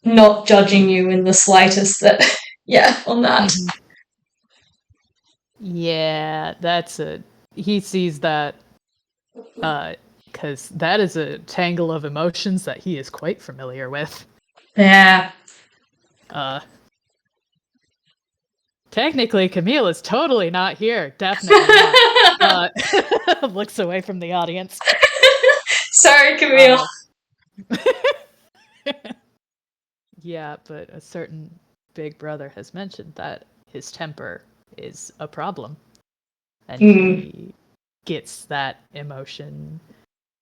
not judging you in the slightest. That on that. Yeah, he sees that, because that is a tangle of emotions that he is quite familiar with. Yeah. Technically, Camille is totally not here. Definitely not. Looks away from the audience. Sorry, Camille. Yeah, but a certain big brother has mentioned that his temper is a problem. And he gets that emotion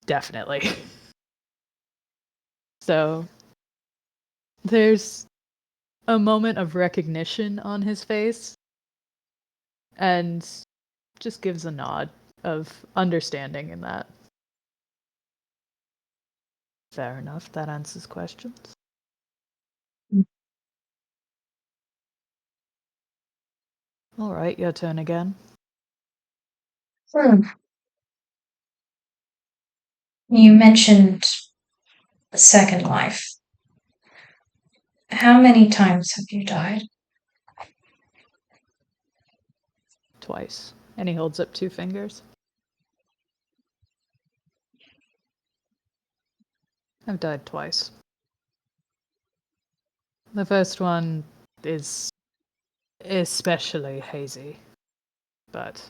definitely. So there's a moment of recognition on his face and just gives a nod of understanding in that. Fair enough, that answers questions. All right, your turn again. You mentioned the second life. How many times have you died? Twice. And he holds up 2 fingers. I've died twice. The first one is especially hazy, but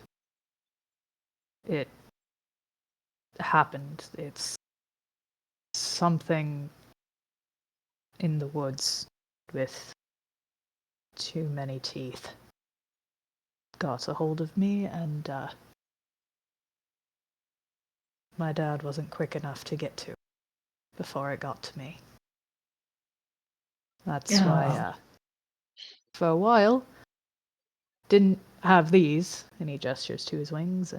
it happened. It's something in the woods with too many teeth got a hold of me, and my dad wasn't quick enough to get to before it got to me. That's why, for a while, didn't have these, and he gestures to his wings,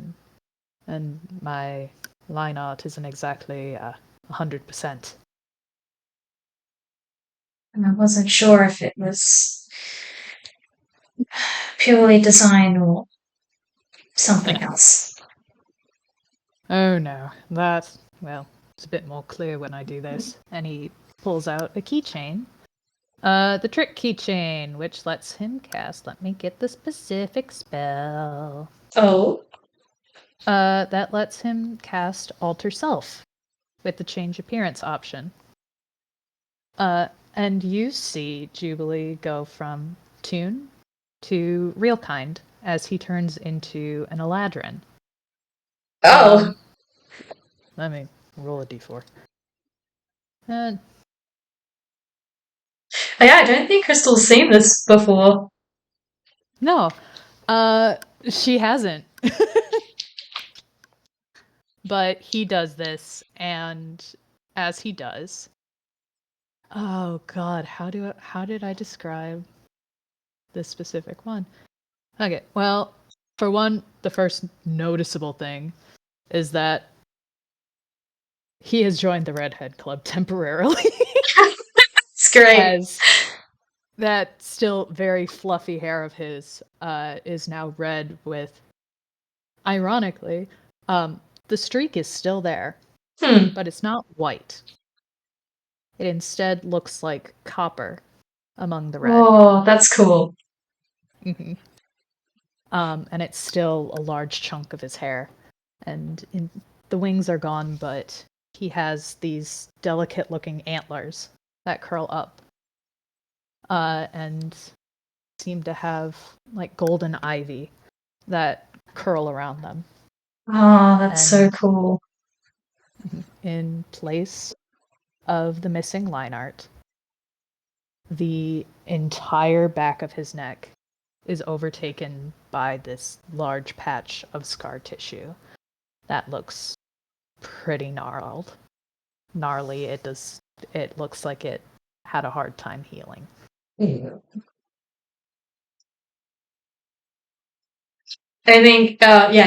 and my line art isn't exactly 100%. And I wasn't sure if it was purely design or something else. Oh no, it's a bit more clear when I do this. And he pulls out a keychain. The trick keychain, which lets him cast, let me get the specific spell. Oh. That lets him cast Alter Self with the change appearance option. And you see Jubilee go from Toon to Realkind as he turns into an Eladrin. Oh. Let me roll a d4. I don't think Crystal's seen this before. No, she hasn't. But he does this, and as he does, oh god, how did I describe this specific one? Okay, well, for one, the first noticeable thing is that he has joined the Redhead Club temporarily. It's great. As that still very fluffy hair of his is now red with, ironically, the streak is still there, but it's not white. It instead looks like copper among the red. Oh, that's cool. Mm-hmm. And it's still a large chunk of his hair. And the wings are gone, but he has these delicate-looking antlers that curl up. And seem to have, like, golden ivy that curl around them. Oh, that's so cool. In place of the missing line art, the entire back of his neck is overtaken by this large patch of scar tissue that looks pretty gnarly. It looks like it had a hard time healing. I think,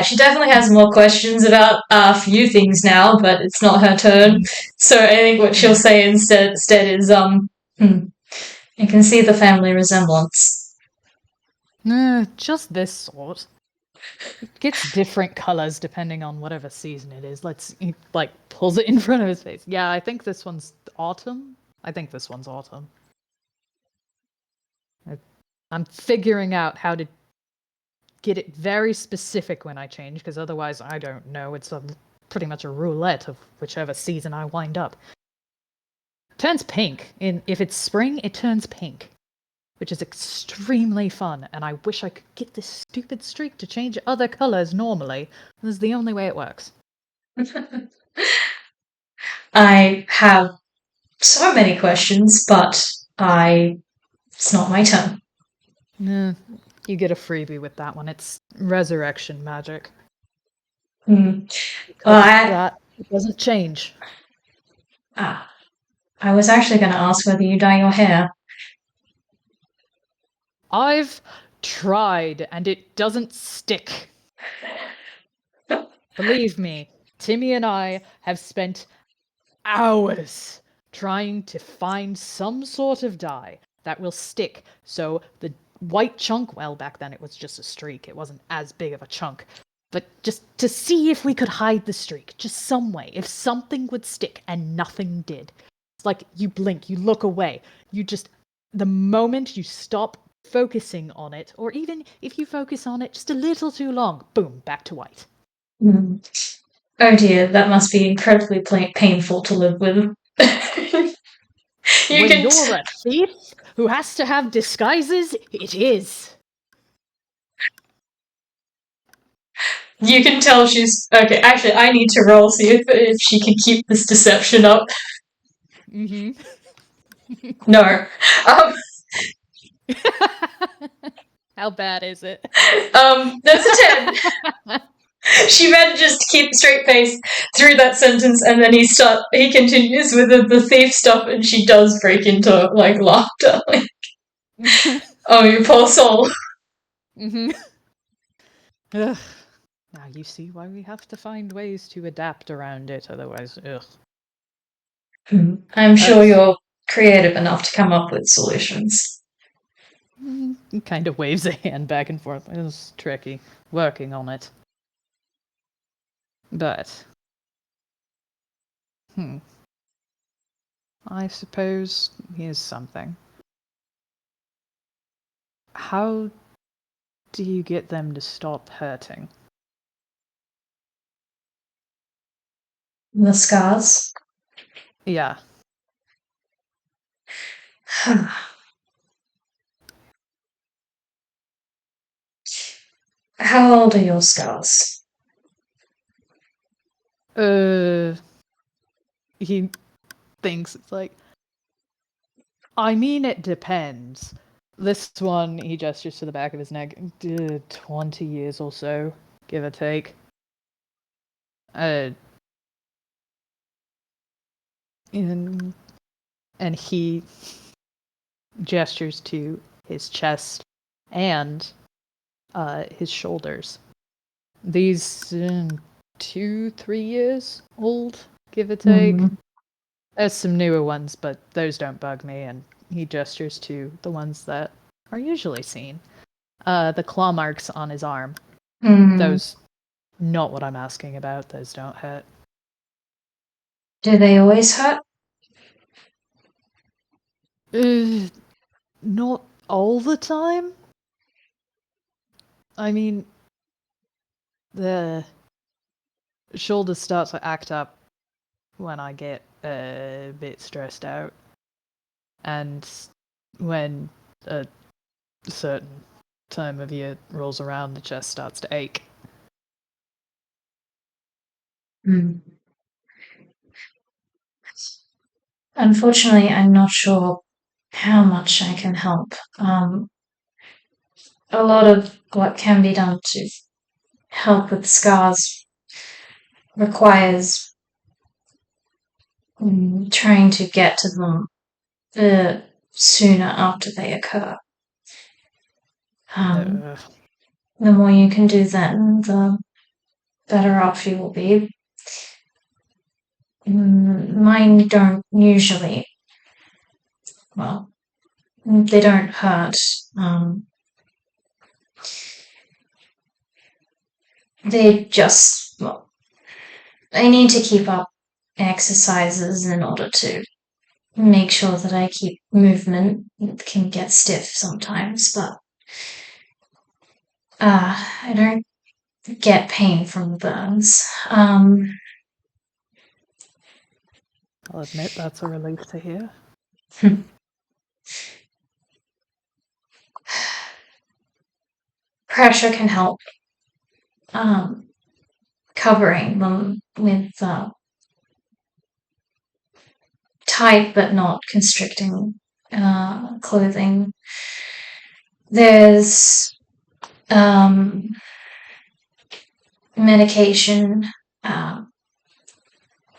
she definitely has more questions about a few things now, but it's not her turn. So I think what she'll say instead is, you can see the family resemblance. Just this sort. It gets different colors depending on whatever season it is. He, like, pulls it in front of his face. Yeah, I think this one's autumn. I'm figuring out how to get it very specific when I change, because otherwise I don't know. It's pretty much a roulette of whichever season I wind up. It turns pink. If it's spring, it turns pink, which is extremely fun, and I wish I could get this stupid streak to change other colors normally. This is the only way it works. I have so many questions, but it's not my turn. You get a freebie with that one. It's resurrection magic. Well, it doesn't change. I was actually going to ask whether you dye your hair. I've tried, and it doesn't stick. Believe me, Timmy and I have spent hours trying to find some sort of dye that will stick. So the white chunk, well, back then it was just a streak. It wasn't as big of a chunk. But just to see if we could hide the streak, just some way, if something would stick, and nothing did. It's like you blink, you look away, the moment you stop focusing on it, or even if you focus on it just a little too long, boom, back to white. Oh dear, that must be incredibly painful to live with. When you're a thief who has to have disguises, it is. You can tell she's... Okay, actually, I need to roll, see if she can keep this deception up. No. How bad is it? That's a 10. She manages to keep a straight face through that sentence, and then he continues with the thief stuff, and she does break into, like, laughter. Oh, you poor soul. Ugh. Now you see why we have to find ways to adapt around it, otherwise, ugh. I'm sure you're creative enough to come up with solutions. He kind of waves a hand back and forth. It's tricky. Working on it. But... I suppose here's something. How do you get them to stop hurting? The scars? Yeah. How old are your scars? He thinks, it's like, I mean, it depends. This one, he gestures to the back of his neck. 20 years or so, give or take. And he gestures to his chest and his shoulders. These 2-3 years old, give or take. Mhm. There's some newer ones, but those don't bug me. And he gestures to the ones that are usually seen. The claw marks on his arm. Those, not what I'm asking about. Those don't hurt. Do they always hurt? Not all the time. I mean, the shoulders start to act up when I get a bit stressed out. And when a certain time of year rolls around, the chest starts to ache. Unfortunately, I'm not sure how much I can help. A lot of what can be done to help with scars requires trying to get to them sooner after they occur. The more you can do then, the better off you will be. Mine don't usually, well, they don't hurt. They just, well, I need to keep up exercises in order to make sure that I keep movement. It can get stiff sometimes, but I don't get pain from burns. I'll admit that's a relief to hear. Pressure can help. Covering them with tight but not constricting clothing. There's medication,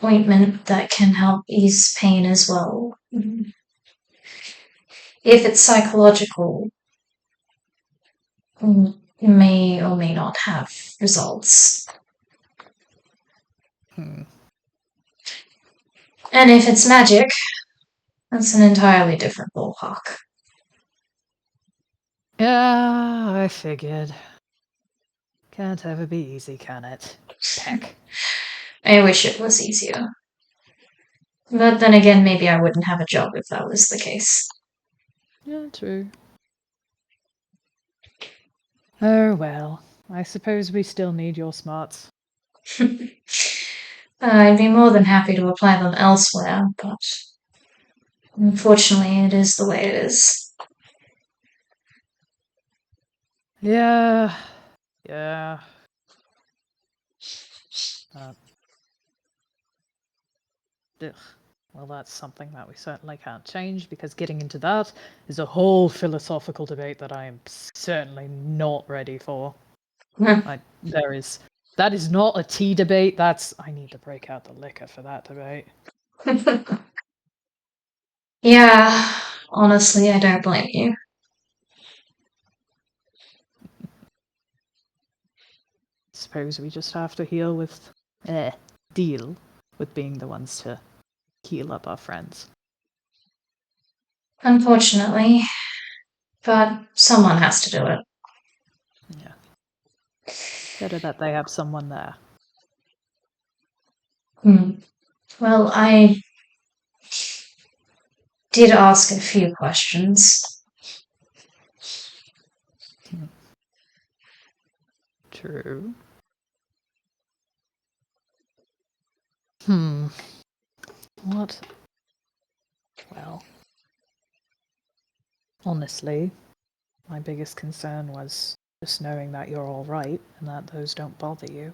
ointment that can help ease pain as well. If it's psychological, may or may not have results. And if it's magic, that's an entirely different ballpark. Yeah, I figured. Can't ever be easy, can it? Peck. I wish it was easier. But then again, maybe I wouldn't have a job if that was the case. Yeah, true. Oh well, I suppose we still need your smarts. I'd be more than happy to apply them elsewhere, but unfortunately it is the way it is. Yeah. Well, that's something that we certainly can't change, because getting into that is a whole philosophical debate that I am certainly not ready for. That is not a tea debate. I need to break out the liquor for that debate. Yeah, honestly, I don't blame you. Suppose we just have to deal with being the ones to heal up our friends. Unfortunately, but someone has to do it. Yeah. Better that they have someone there. Well, I did ask a few questions. True. What? Well, honestly, my biggest concern was just knowing that you're all right and that those don't bother you.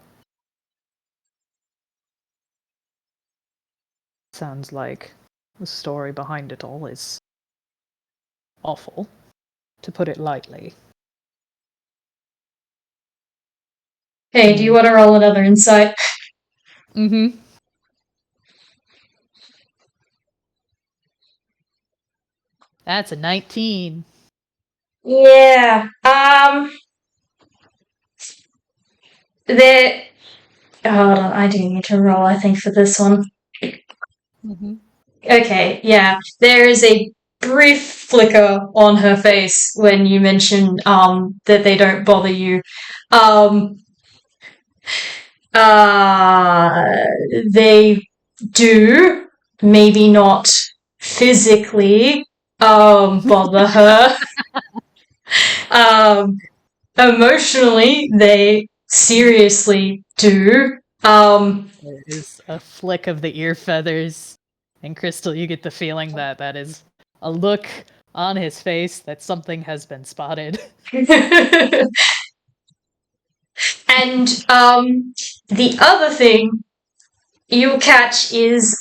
Sounds like the story behind it all is awful, to put it lightly. Hey, do you want to roll another insight? Mm-hmm. That's a 19. Yeah. There. Hold on, I do need to roll, I think, for this one. Mm-hmm. Okay, yeah. There is a brief flicker on her face when you mention that they don't bother you. They do, maybe not physically bother her. Emotionally, they seriously do. There is a flick of the ear feathers, and Crystal, you get the feeling that that is a look on his face that something has been spotted. And the other thing you'll catch is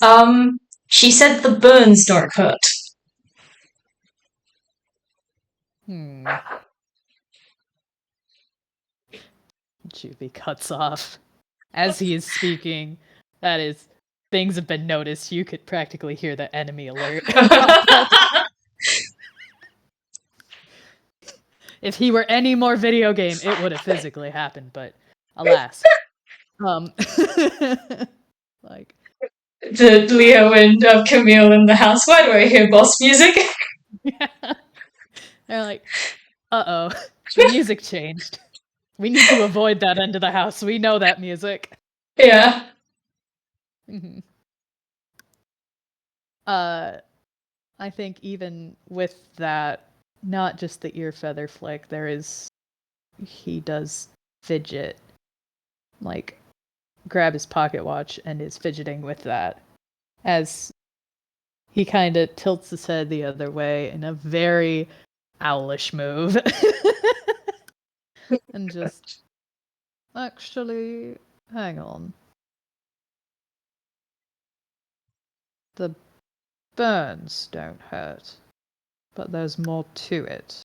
she said the burns don't hurt. Juby cuts off. As he is speaking, that is, things have been noticed. You could practically hear the enemy alert. If he were any more video game, it would have physically happened, but alas. Like The Leo and Camille in the house. Why do I hear boss music? yeah. They're like, uh-oh, the music changed. We need to avoid that end of the house. We know that music. Yeah. Mm-hmm. I think even with that, not just the ear feather flick, he does fidget, like grab his pocket watch and is fidgeting with that as he kind of tilts his head the other way in a very owlish move. And just, actually, hang on. The burns don't hurt, but there's more to it.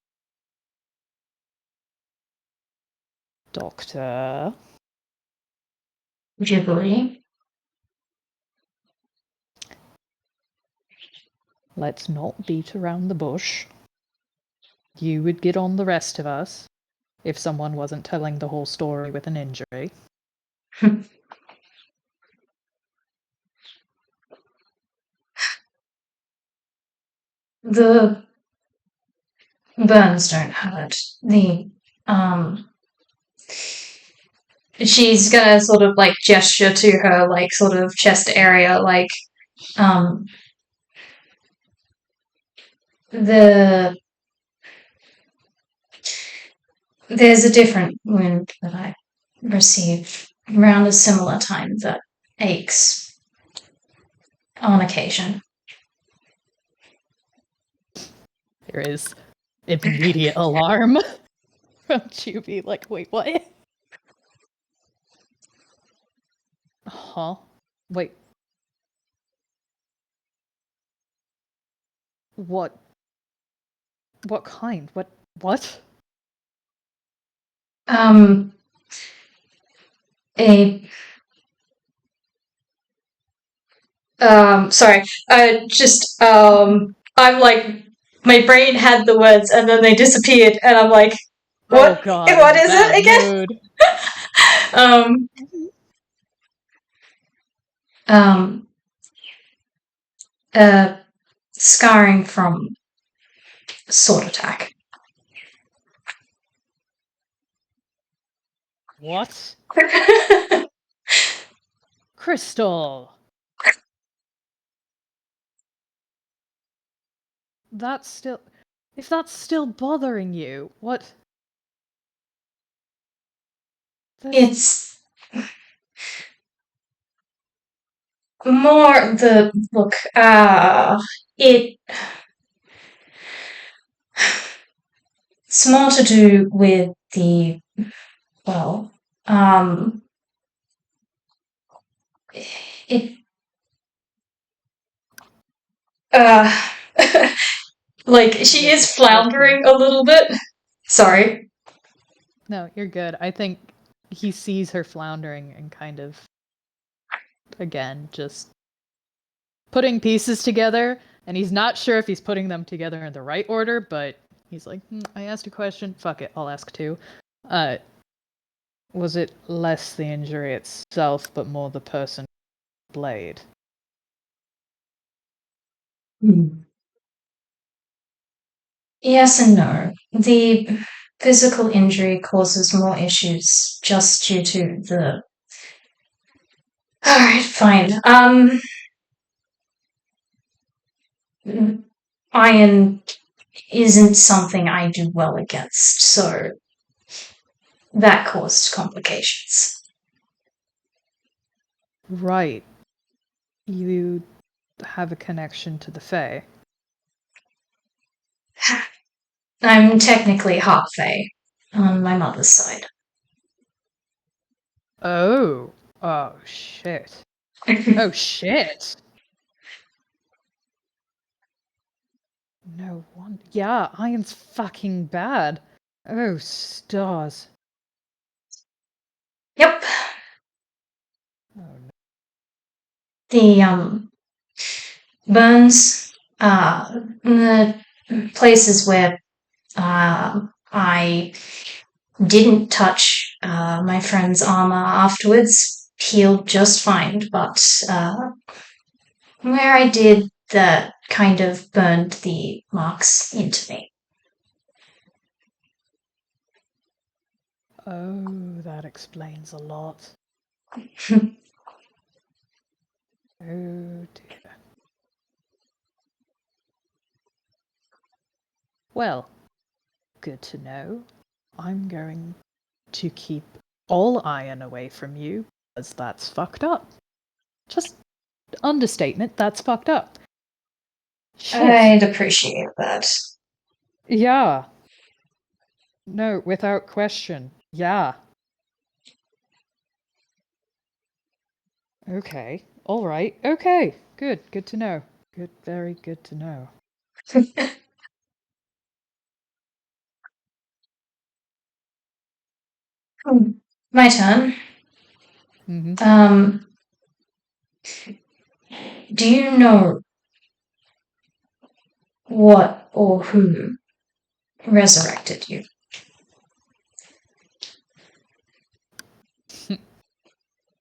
Doctor? Jubilee. Let's not beat around the bush. You would get on the rest of us if someone wasn't telling the whole story with an injury. The burns don't hurt. She's gonna sort of like gesture to her like sort of chest area, like there's a different wound that I received around a similar time that aches on occasion. There is immediate alarm from Juby, like, wait, what? Huh? Wait. What? What kind? What? Sorry, I'm like, my brain had the words and then they disappeared, and I'm like, what? Oh God, what is it again? Scarring from sword attack. What? Crystal! If that's still bothering you, what? It's more the look. It's more to do with the it Like, she is floundering a little bit. Sorry. No, you're good. I think he sees her floundering and kind of, again, just putting pieces together, and he's not sure if he's putting them together in the right order, but he's like, I asked a question, fuck it, I'll ask two. Was it less the injury itself, but more the person blade? Yes and no. The physical injury causes more issues just due to the... Alright, fine. Iron isn't something I do well against, so that caused complications. Right. You have a connection to the Fae. I'm technically half Fae on my mother's side. Oh. Oh, shit. Oh, shit! No wonder. Yeah, Iron's fucking bad. Oh, stars. Yep. Oh, no. The burns, the places where I didn't touch my friend's armor afterwards healed just fine, but where I did, that kind of burned the marks into me. Oh, that explains a lot. Oh dear. Well, good to know. I'm going to keep all iron away from you, because that's fucked up. Just understatement, that's fucked up. Shit. I'd appreciate that. Yeah. No, without question. Yeah. Okay. All right. Okay. Good. Good to know. Good. Very good to know. My turn. Mm-hmm. Do you know what or who resurrected you?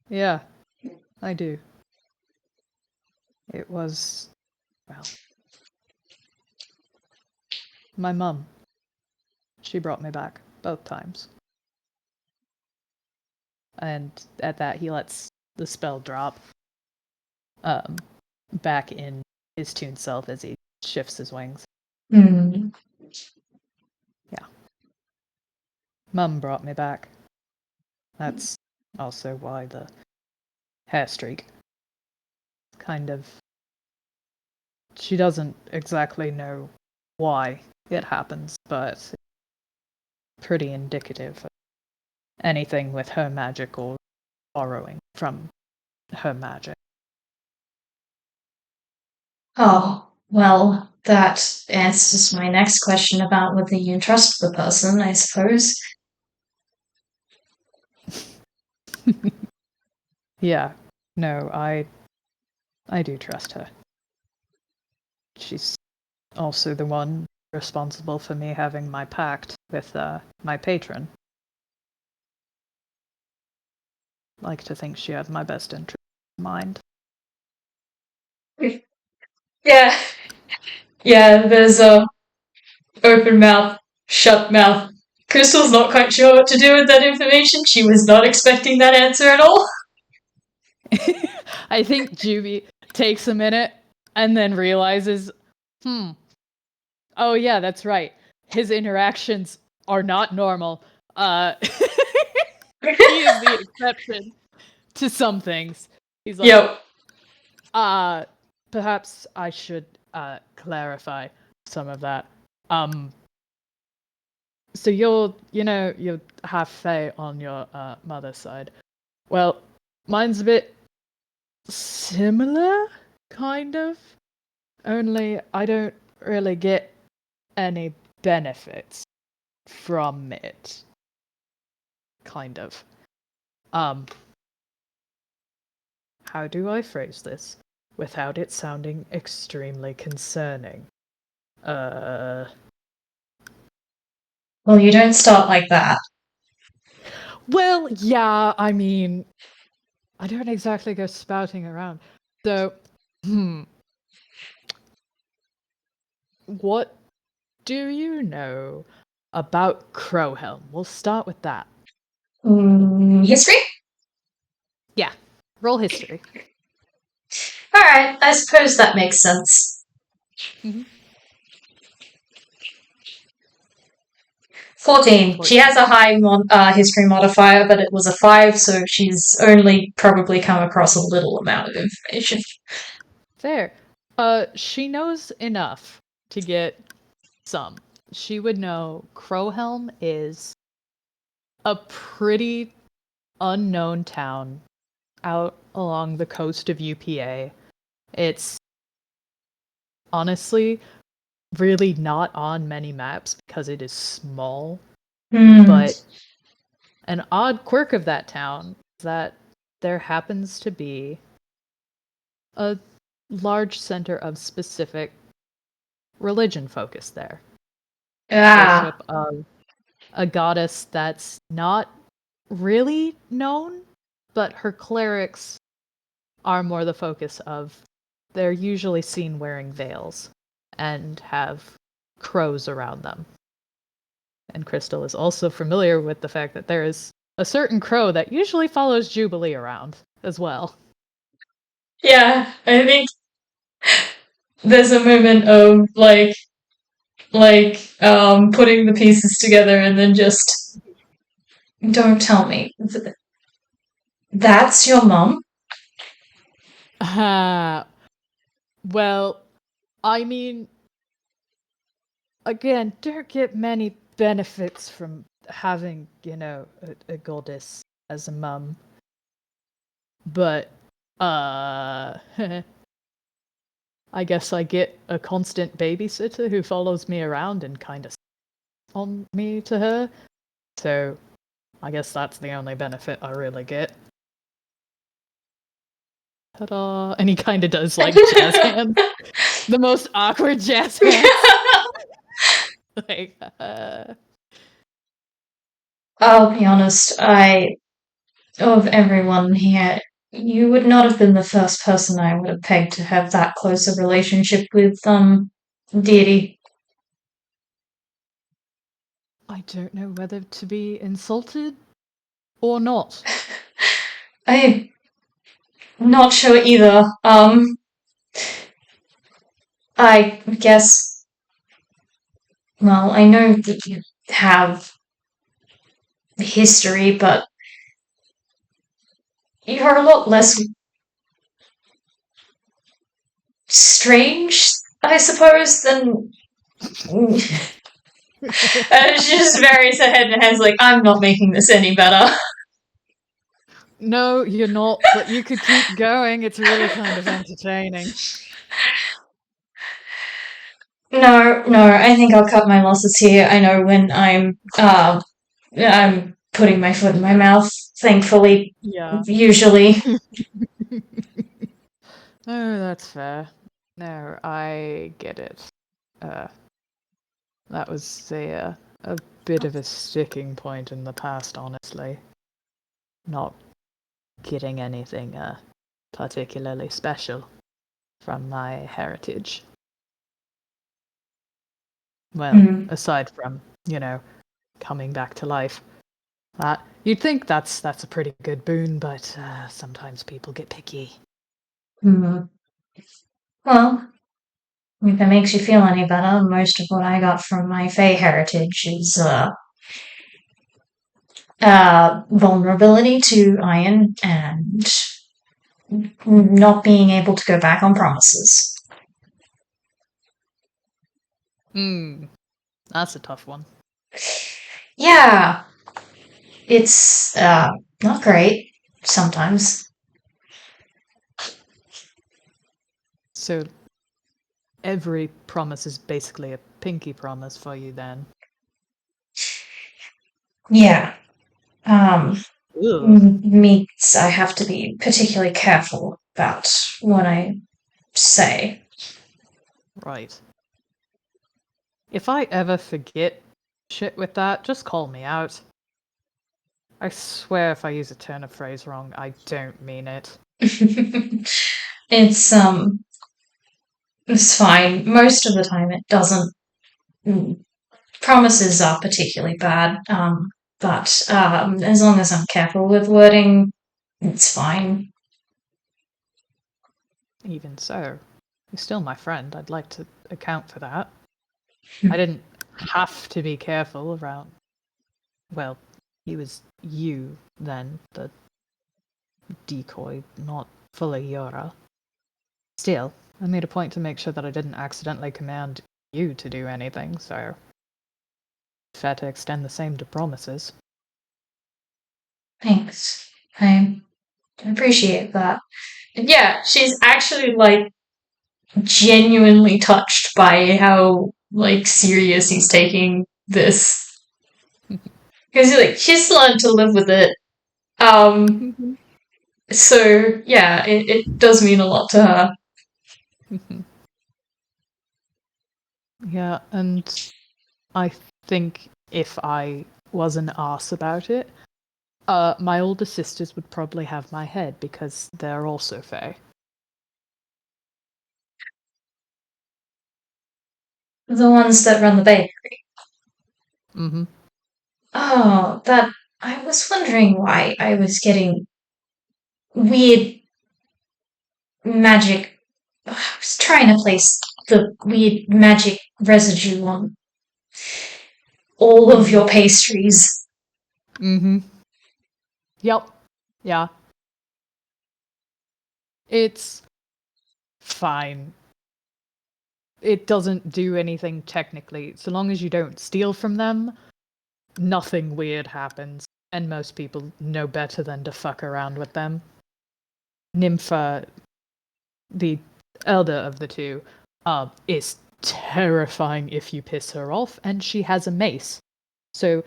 Yeah, I do. It was, well, my mum. She brought me back both times. And at that, he lets the spell drop back in his toon self as he shifts his wings. Hmm. Yeah. Mum brought me back. That's also why the hair streak. Kind of. She doesn't exactly know why it happens, but it's pretty indicative of anything with her magic or borrowing from her magic. Oh, well, that answers my next question about whether you trust the person, I suppose. Yeah. No, I do trust her. She's also the one responsible for me having my pact with my patron. Like to think she had my best interest in mind. Yeah. Yeah, there's a open mouth, shut mouth. Crystal's not quite sure what to do with that information. She was not expecting that answer at all. I think Juby takes a minute and then realizes, oh yeah, that's right. His interactions are not normal. He is the exception to some things. He's like, Yep. Perhaps I should clarify some of that. So you're half Fae on your mother's side. Well, mine's a bit similar, kind of. Only I don't really get any benefits from it. Kind of. How do I phrase this without it sounding extremely concerning? Well, you don't start like that. Well, yeah, I mean, I don't exactly go spouting around. So, what do you know about Crowhelm? We'll start with that. History? Yeah, roll history. Alright, I suppose that makes sense. Mhm. 14. She has a high history modifier, but it was a 5, so she's only probably come across a little amount of information. Fair. She knows enough to get some. She would know Crowhelm is a pretty unknown town out along the coast of UPA. It's honestly really not on many maps because it is small. But an odd quirk of that town is that there happens to be a large center of specific religion focus there. Worship of a goddess that's not really known, but her clerics are more the focus of. They're usually seen wearing veils and have crows around them. And Crystal is also familiar with the fact that there is a certain crow that usually follows Jubilee around as well. Yeah, I think there's a moment of putting the pieces together and then just don't tell me. That's your mum? Well, I mean, again, don't get many benefits from having, a goddess as a mum. But, I guess I get a constant babysitter who follows me around and kind of on me to her. So, I guess that's the only benefit I really get. Ta-da! And he kind of does, like, jazz hands. The most awkward jazz hands. Like, I'll be honest, of everyone here, you would not have been the first person I would have pegged to have that close a relationship with, deity. I don't know whether to be insulted or not. I'm not sure either. I guess, well, I know that you have history, but you're a lot less strange, I suppose, than. She just buries her head in her hands like, I'm not making this any better. No, you're not, but you could keep going. It's really kind of entertaining. No, I think I'll cut my losses here. I know when I'm putting my foot in my mouth, thankfully. Yeah. Usually. Oh, that's fair. No, I get it. That was a bit of a sticking point in the past, honestly. Not getting anything particularly special from my heritage. Well, aside from, coming back to life. You'd think that's a pretty good boon, but sometimes people get picky. Well, if it makes you feel any better, most of what I got from my Fey heritage is vulnerability to iron and not being able to go back on promises. That's a tough one. Yeah. It's not great sometimes. So, every promise is basically a pinky promise for you then. Yeah. Ugh. Means I have to be particularly careful about what I say. Right. If I ever forget shit with that, just call me out. I swear if I use a turn of phrase wrong, I don't mean it. It's fine. Most of the time it doesn't. Promises are particularly bad. But as long as I'm careful with wording, it's fine. Even so, you're still my friend. I'd like to account for that. Hmm. I didn't have to be careful around. Well, he was you then, the decoy, not fully Yora. Still, I made a point to make sure that I didn't accidentally command you to do anything, so fair to extend the same to promises. Thanks. I appreciate that. And yeah, she's actually like genuinely touched by how like serious he's taking this. Because like she's learned to live with it. So yeah, it does mean a lot to her. Yeah, and I think if I was an arse about it, my older sisters would probably have my head because they're also Fae. The ones that run the bakery. Mm-hmm. Oh, that I was wondering why I was getting weird magic. I was trying to place the weird magic residue on all of your pastries. Mm-hmm. Yep. Yeah. It's fine. It doesn't do anything technically. So long as you don't steal from them, nothing weird happens. And most people know better than to fuck around with them. Nympha, the elder of the two, is terrifying if you piss her off, and she has a mace. So,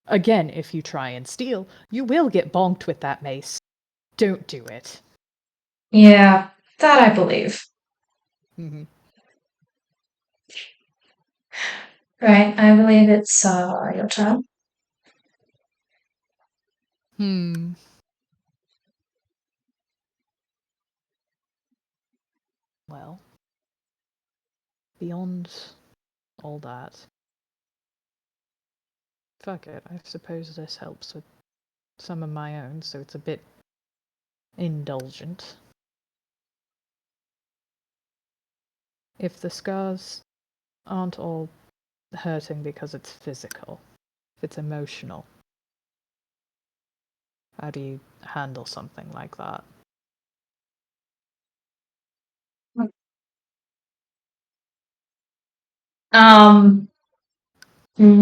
again, if you try and steal, you will get bonked with that mace. Don't do it. Yeah, that I believe. Mm-hmm. Right, I believe it's your turn. Well, beyond all that, fuck it. I suppose this helps with some of my own, so it's a bit indulgent. If the scars aren't all hurting because it's physical, if it's emotional, how do you handle something like that?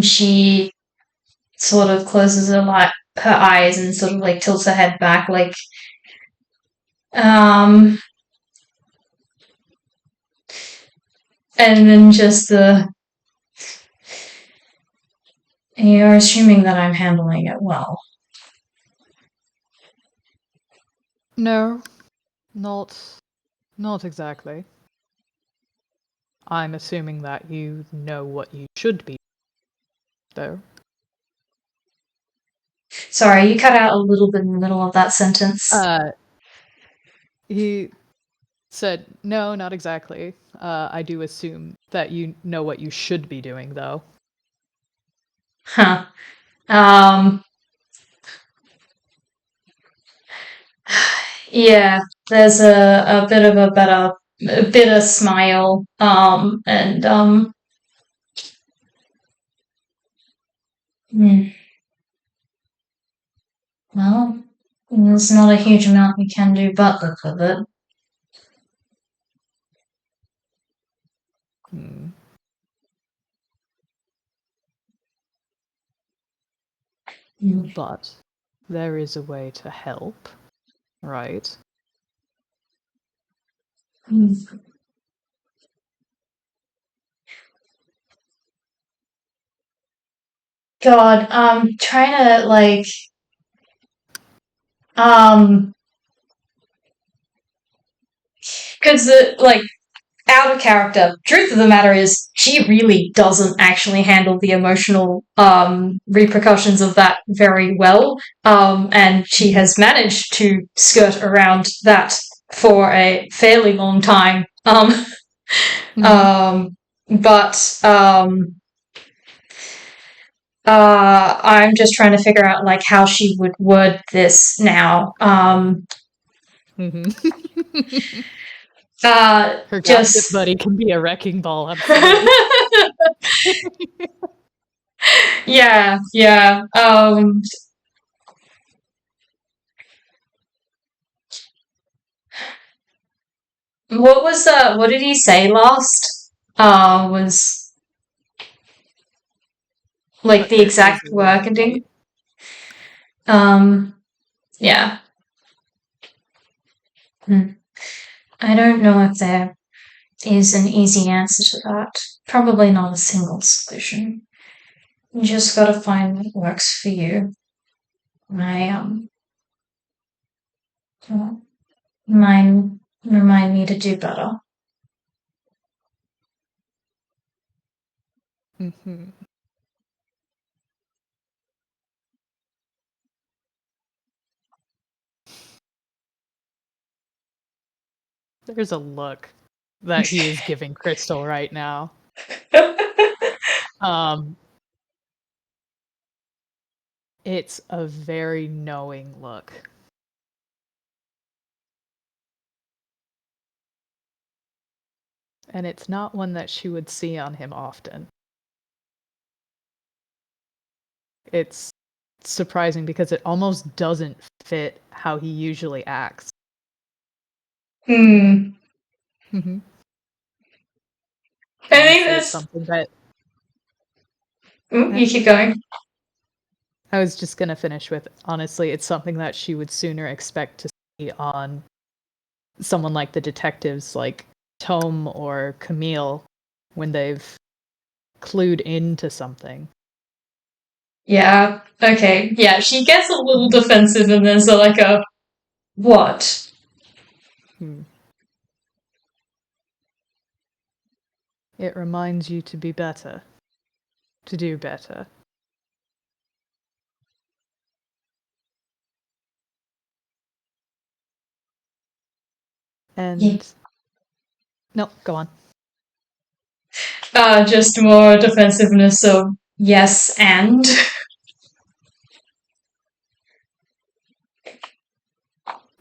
She sort of closes her eyes and sort of like tilts her head back, like and then just you're assuming that I'm handling it well. No, not exactly. I'm assuming that you know what you should be, though. Sorry, you cut out a little bit in the middle of that sentence. He said, no, not exactly. I do assume that you know what you should be doing, though. Huh. Yeah, there's a bit of a bitter smile, and hmm, well, there's not a huge amount we can do but live with it. But there is a way to help, right? God, trying to, like, because, like, out of character, truth of the matter is, she really doesn't actually handle the emotional, repercussions of that very well, and she has managed to skirt around that for a fairly long time, but, I'm just trying to figure out, like, how she would word this now. Her Just gossip buddy can be a wrecking ball. I'm sorry. yeah. What did he say last? Was like the exact wording. Yeah. I don't know if there is an easy answer to that. Probably not a single solution. You just gotta find what works for you. Remind me to do better. There's a look that he is giving Crystal right now. It's a very knowing look. And it's not one that she would see on him often. It's surprising because it almost doesn't fit how he usually acts. I think that's something that... you keep going. I was just going to finish with, honestly, it's something that she would sooner expect to see on someone like the detectives like Tome or Camille when they've clued into something. Yeah, okay. Yeah, she gets a little defensive and there's like a what? It reminds you to be better. To do better. And no, go on. Just more defensiveness of yes and.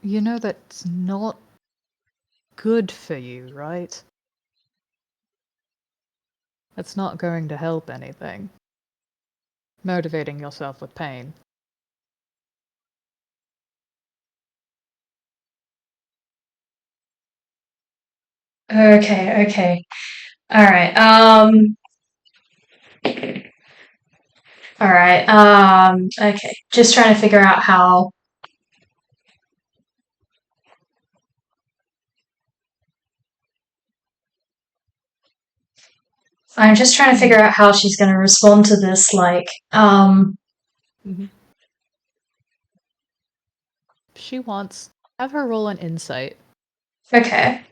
You know that's not good for you, right? That's not going to help anything. Motivating yourself with pain. Okay. Alright, okay. Just trying to figure out how. I'm just trying to figure out how she's going to respond to this, like, She wants... Have her roll an insight. Okay.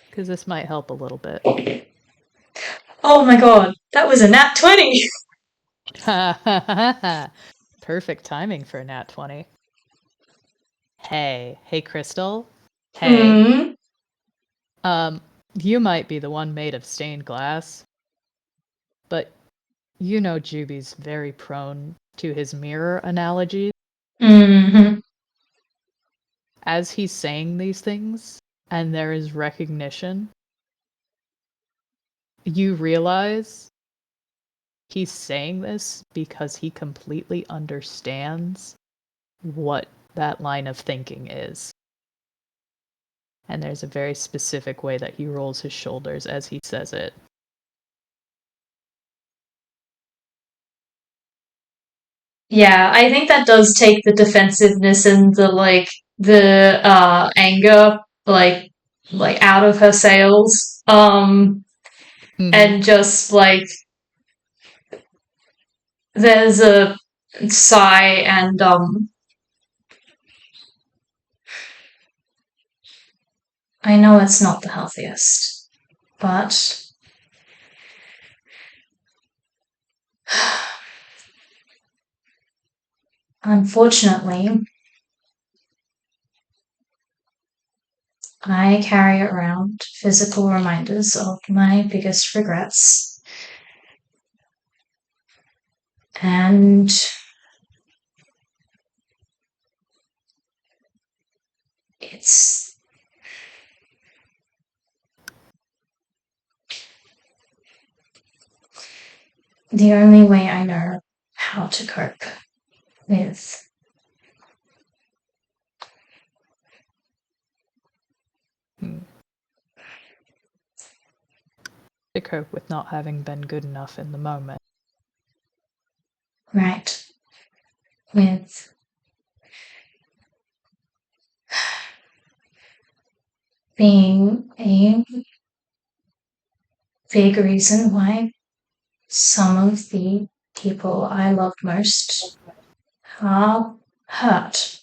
Because this might help a little bit. Oh my god, that was a nat 20! Perfect timing for a nat 20. Hey, Crystal. Hey. You might be the one made of stained glass, but you know Juby's very prone to his mirror analogies. As he's saying these things, and there is recognition, you realize he's saying this because he completely understands what that line of thinking is. And there's a very specific way that he rolls his shoulders as he says it. Yeah, I think that does take the defensiveness and the anger, out of her sails. And just, there's a sigh and I know it's not the healthiest, but unfortunately, I carry around physical reminders of my biggest regrets. And it's the only way I know how to cope with To cope with not having been good enough in the moment. right with being a big reason why some of the people I loved most are hurt.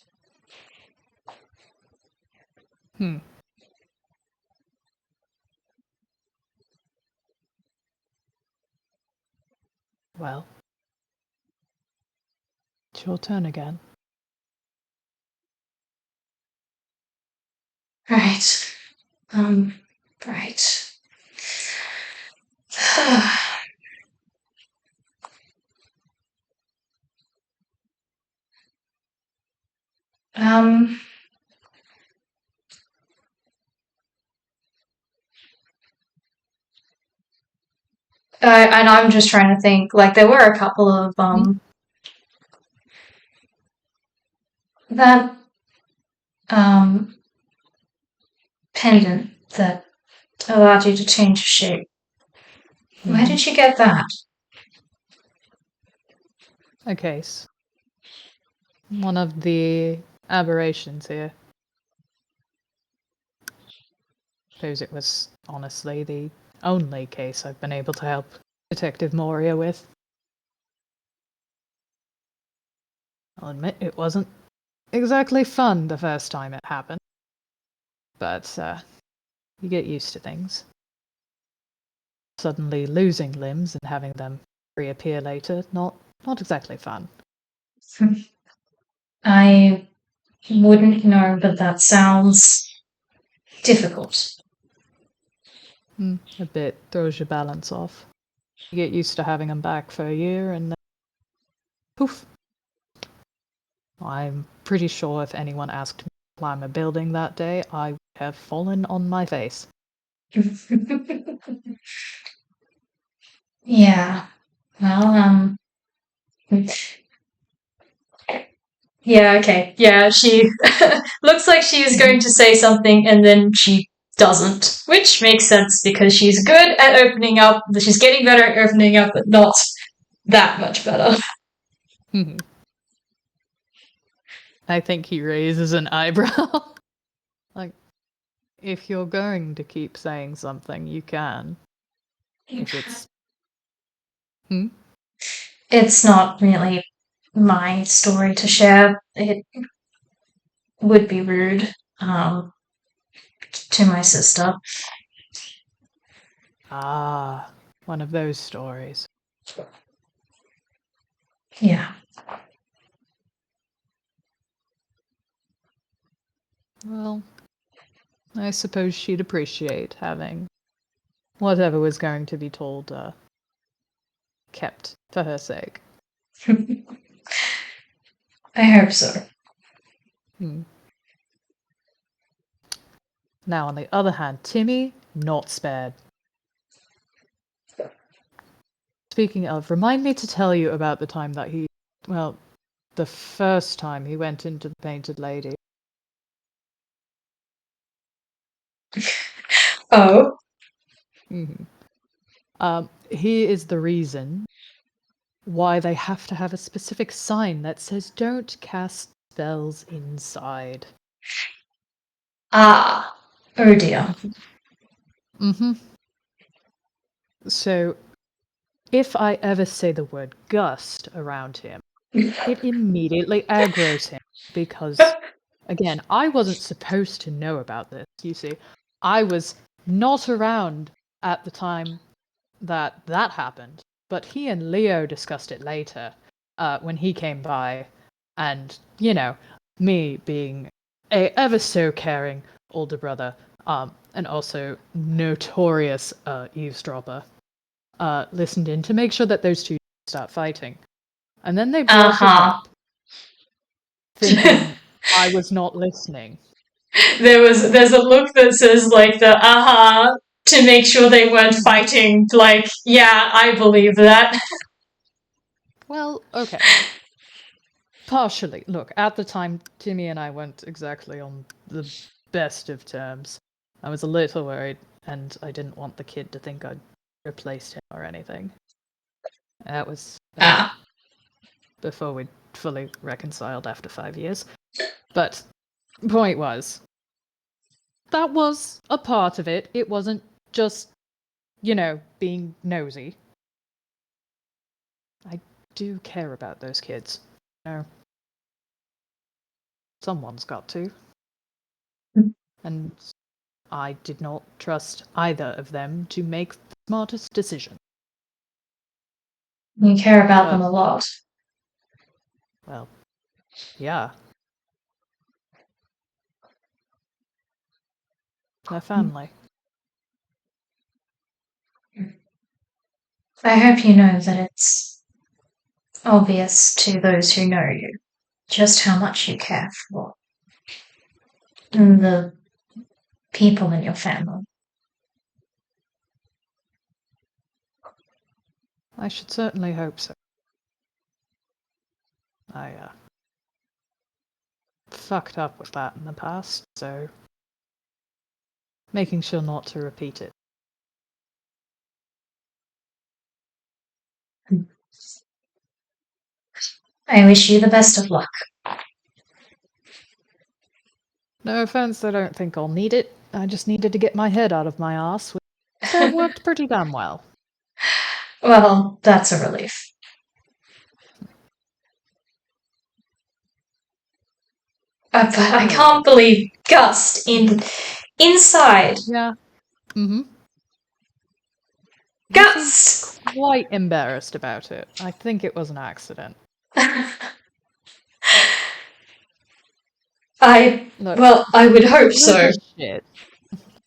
Well, it's your turn again. Right. Right. um, and I'm just trying to think, like, there were a couple of, that, pendant that allowed you to change shape. Where did you get that? A case. One of the aberrations here. Suppose it was, honestly, the only case I've been able to help Detective Moria with. I'll admit it wasn't exactly fun the first time it happened. But, you get used to things. Suddenly losing limbs and having them reappear later, not exactly fun. I wouldn't know, but that sounds difficult. A bit throws your balance off. You get used to having them back for a year and then poof. I'm pretty sure if anyone asked me to climb a building that day, I would have fallen on my face. Yeah. Well, yeah, okay. Yeah, she looks like she's going to say something and then she doesn't, which makes sense because she's good at opening up, she's getting better at opening up, but not that much better. I think he raises an eyebrow. Like, if you're going to keep saying something, you can. If it's... It's not really my story to share. It would be rude to my sister. Ah, one of those stories. Yeah. Well, I suppose she'd appreciate having whatever was going to be told kept for her sake. I hope so. Now, on the other hand, Timmy, not spared. Speaking of, remind me to tell you about the time that the first time he went into the Painted Lady. Oh. He is the reason why they have to have a specific sign that says don't cast spells inside. Ah. Oh dear. So, if I ever say the word gust around him, it immediately aggroes him because, again, I wasn't supposed to know about this, you see. I was not around at the time that happened, but he and Leo discussed it later when he came by, and, me being a ever so caring older brother, and also notorious eavesdropper, listened in to make sure that those two start fighting. And then they brought it up, thinking I was not listening. There's a look that says like the to make sure they weren't fighting. Like, yeah, I believe that. Well, okay. Partially. Look, at the time, Timmy and I weren't exactly on the best of terms. I was a little worried, and I didn't want the kid to think I'd replaced him or anything. That was before we'd fully reconciled after 5 years. But point was, that was a part of it. It wasn't just, being nosy. I do care about those kids. Someone's got to. And I did not trust either of them to make the smartest decision. You care about them a lot. Well, yeah. Their family. I hope you know that it's obvious to those who know you just how much you care for the people in your family. I should certainly hope so. I fucked up with that in the past, so making sure not to repeat it. I wish you the best of luck. No offense, I don't think I'll need it. I just needed to get my head out of my ass. So it worked pretty damn well. Well, that's a relief. But I can't believe Gust inside. Yeah. Mm-hmm. Gust! Quite embarrassed about it. I think it was an accident. I would hope so. Shit.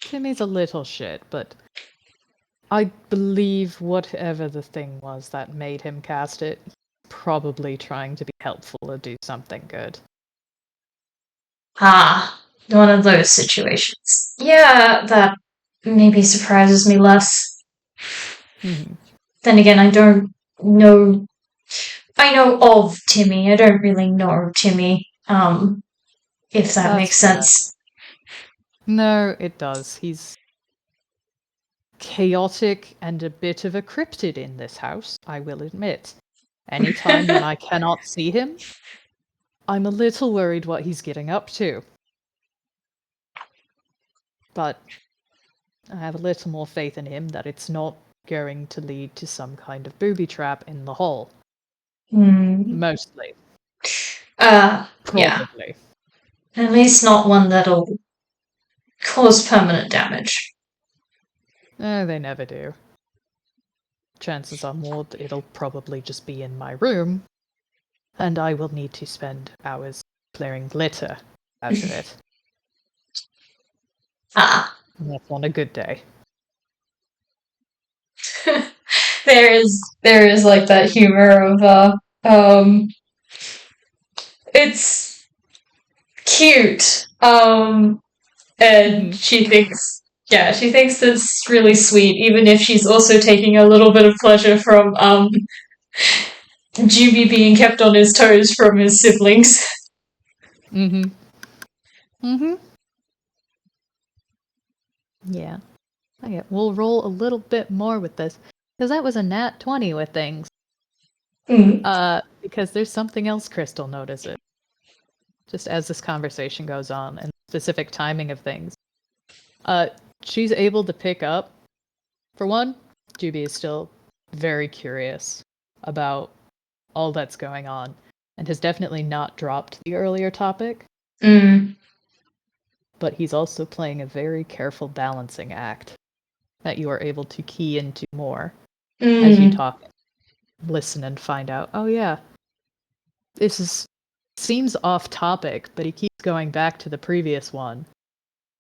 Timmy's a little shit, but I believe whatever the thing was that made him cast it, probably trying to be helpful or do something good. One of those situations. Yeah, that maybe surprises me less. Mm-hmm. Then again, I don't know. I know of Timmy. I don't really know Timmy. If that makes sense. No, it does. He's chaotic and a bit of a cryptid in this house, I will admit. Anytime when I cannot see him, I'm a little worried what he's getting up to. But I have a little more faith in him that it's not going to lead to some kind of booby trap in the hall. Mostly. Probably. Yeah. At least not one that'll cause permanent damage. They never do. Chances are more that it'll probably just be in my room, and I will need to spend hours clearing glitter out of it. That's on a good day. There is like that humor of it's cute. And she thinks it's really sweet, even if she's also taking a little bit of pleasure from Juby being kept on his toes from his siblings. Yeah. Okay, we'll roll a little bit more with this, because that was a nat 20 with things. Because there's something else Crystal notices. Just as this conversation goes on, and specific timing of things. She's able to pick up, for one, Juby is still very curious about all that's going on and has definitely not dropped the earlier topic. But he's also playing a very careful balancing act that you are able to key into more as you talk, listen, and find out, oh yeah, seems off topic, but he keeps going back to the previous one,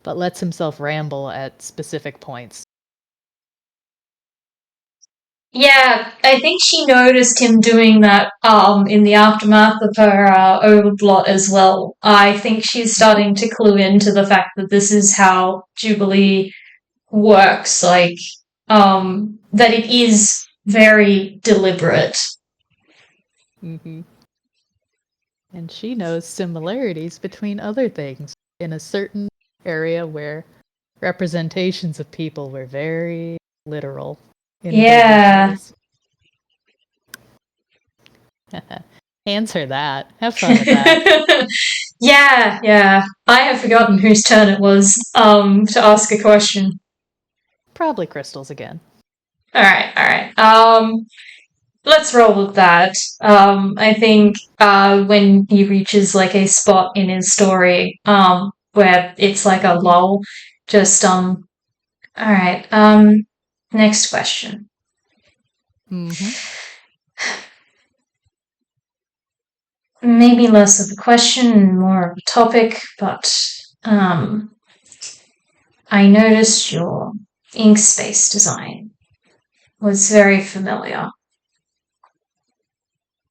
but lets himself ramble at specific points. Yeah, I think she noticed him doing that in the aftermath of her overblot as well. I think she's starting to clue into the fact that this is how Jubilee works, like that it is very deliberate. Mm-hmm. And she knows similarities between other things in a certain area where representations of people were very literal in Yeah. Answer that. Have fun with that. Yeah. I have forgotten whose turn it was to ask a question. Probably Crystal's again. Alright. Let's roll with that. I think when he reaches like a spot in his story where it's like a lull, just alright. Next question. Maybe less of a question and more of a topic, but I noticed your Inkspace design was very familiar.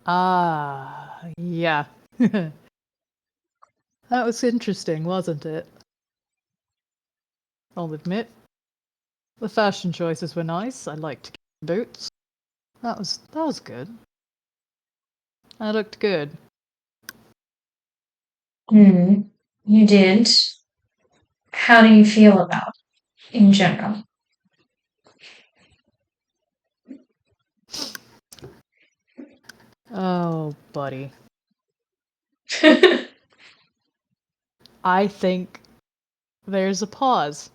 Yeah. That was interesting, wasn't it? I'll admit. The fashion choices were nice. I liked boots. That was good. That looked good. You did. How do you feel about it in general? Oh, buddy. I think there's a pause.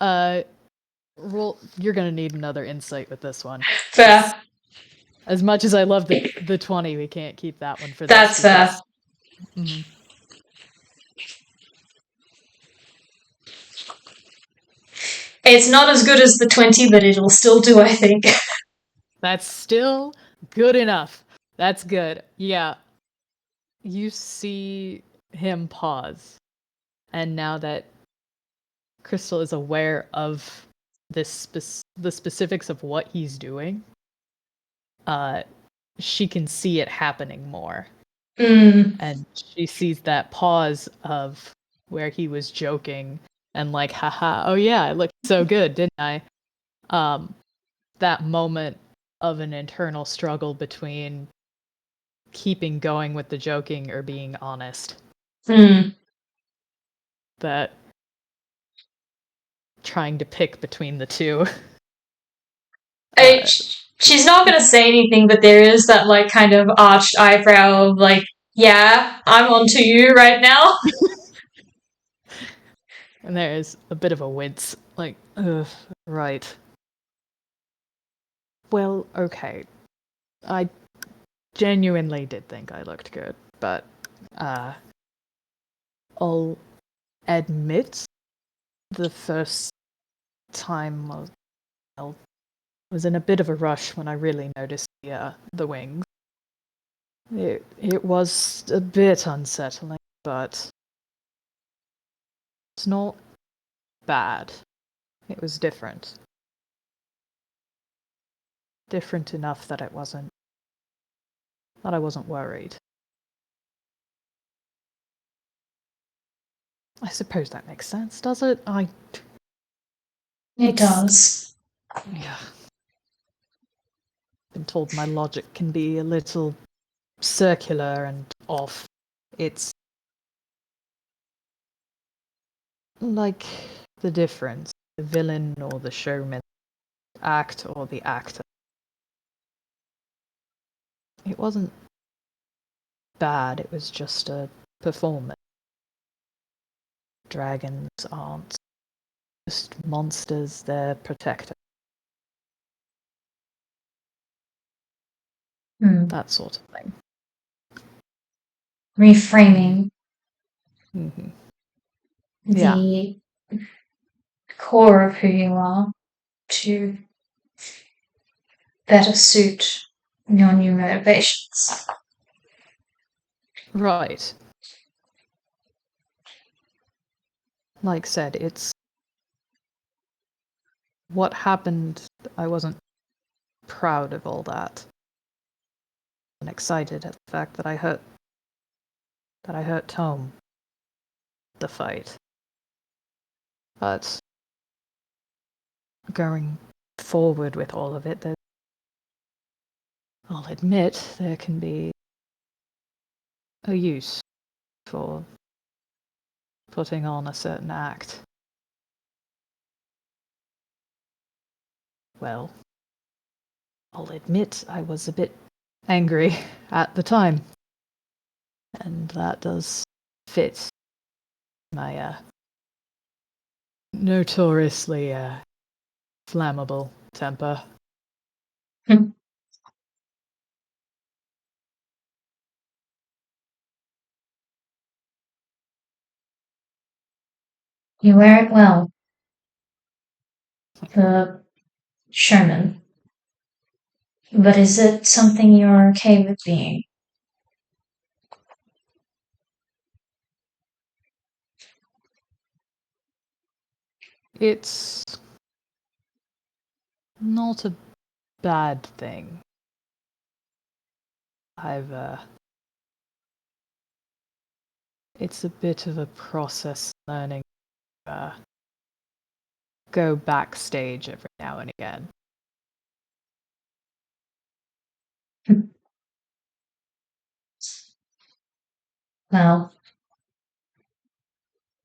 You're gonna need another insight with this one. Fair. As much as I love the 20, we can't keep that one for this. That's fair. Mm-hmm. It's not as good as the 20, but it'll still do, I think. That's still good enough. That's good. Yeah. You see him pause. And now that Crystal is aware of the specifics of what he's doing, she can see it happening more. And she sees that pause of where he was joking and like, haha, oh yeah, I looked so good, didn't I? That moment of an internal struggle between keeping going with the joking or being honest. That trying to pick between the two. She's not going to say anything, but there is that like kind of arched eyebrow of like, yeah, I'm onto you right now. And there's a bit of a wince, like, ugh, right. Well, okay. I genuinely did think I looked good, but I'll admit the first time I was in a bit of a rush when I really noticed the wings. It was a bit unsettling, but it's not bad. It was different. Different enough that I wasn't worried. I suppose that makes sense, does it? It does. Yeah. Been told my logic can be a little circular and off. It's like the difference, the villain or the showman, act or the actor. It wasn't bad, it was just a performance. Dragons aren't just monsters, they're protected. that sort of thing. Reframing Yeah. the core of who you are to better suit your new motivations. Right. Like said, it's what happened. I wasn't proud of all that. And excited at the fact that I hurt Tom. The fight. But going forward with all of it, I'll admit there can be a use for putting on a certain act. Well, I'll admit I was a bit angry at the time. And that does fit my notoriously flammable temper. You wear it well. The Sherman. But is it something you're okay with being? It's not a bad thing. It's a bit of a process learning to go backstage every now and again. Well,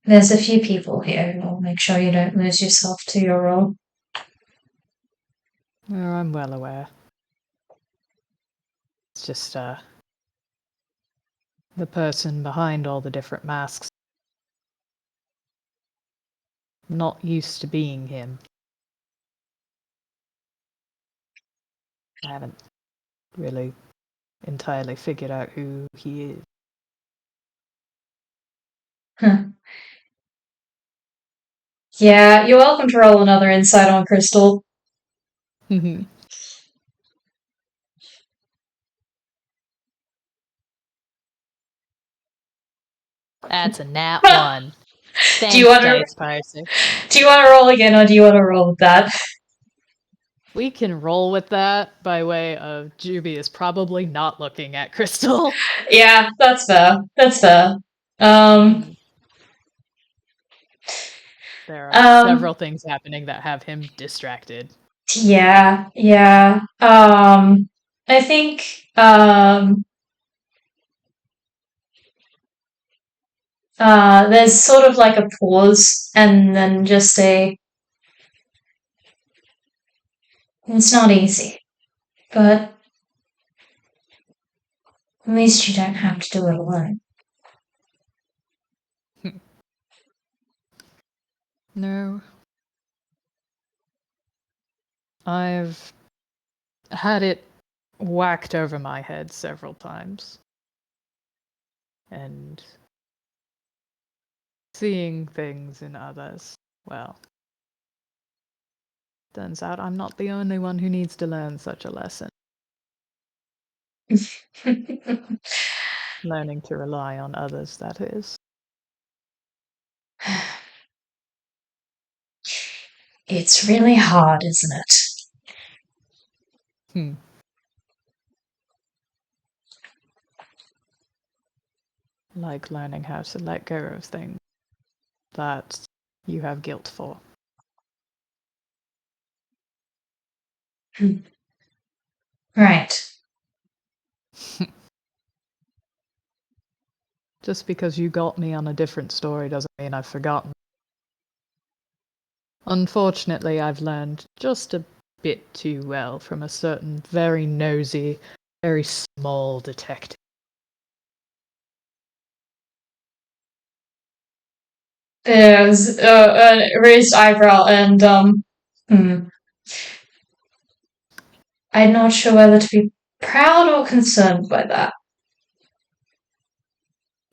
there's a few people here who will make sure you don't lose yourself to your role. Oh, I'm well aware. It's just the person behind all the different masks. I'm not used to being him. I haven't really entirely figured out who he is. Yeah, you're welcome to roll another insight on Crystal. That's a nat 1. Thanks, Do you want Dice Parser. Do you want to roll again, or do you want to roll with that? We can roll with that by way of Juby is probably not looking at Crystal. Yeah, that's fair. That's fair. There are several things happening that have him distracted. Yeah. I think there's sort of like a pause and then just it's not easy, but at least you don't have to do it alone. No. I've had it whacked over my head several times. And seeing things in others, well, turns out I'm not the only one who needs to learn such a lesson. Learning to rely on others, that is. It's really hard, isn't it? Like learning how to let go of things that you have guilt for. Right. Just because you got me on a different story doesn't mean I've forgotten. Unfortunately, I've learned just a bit too well from a certain very nosy, very small detective. It was a raised eyebrow, and I'm not sure whether to be Proud or concerned by that?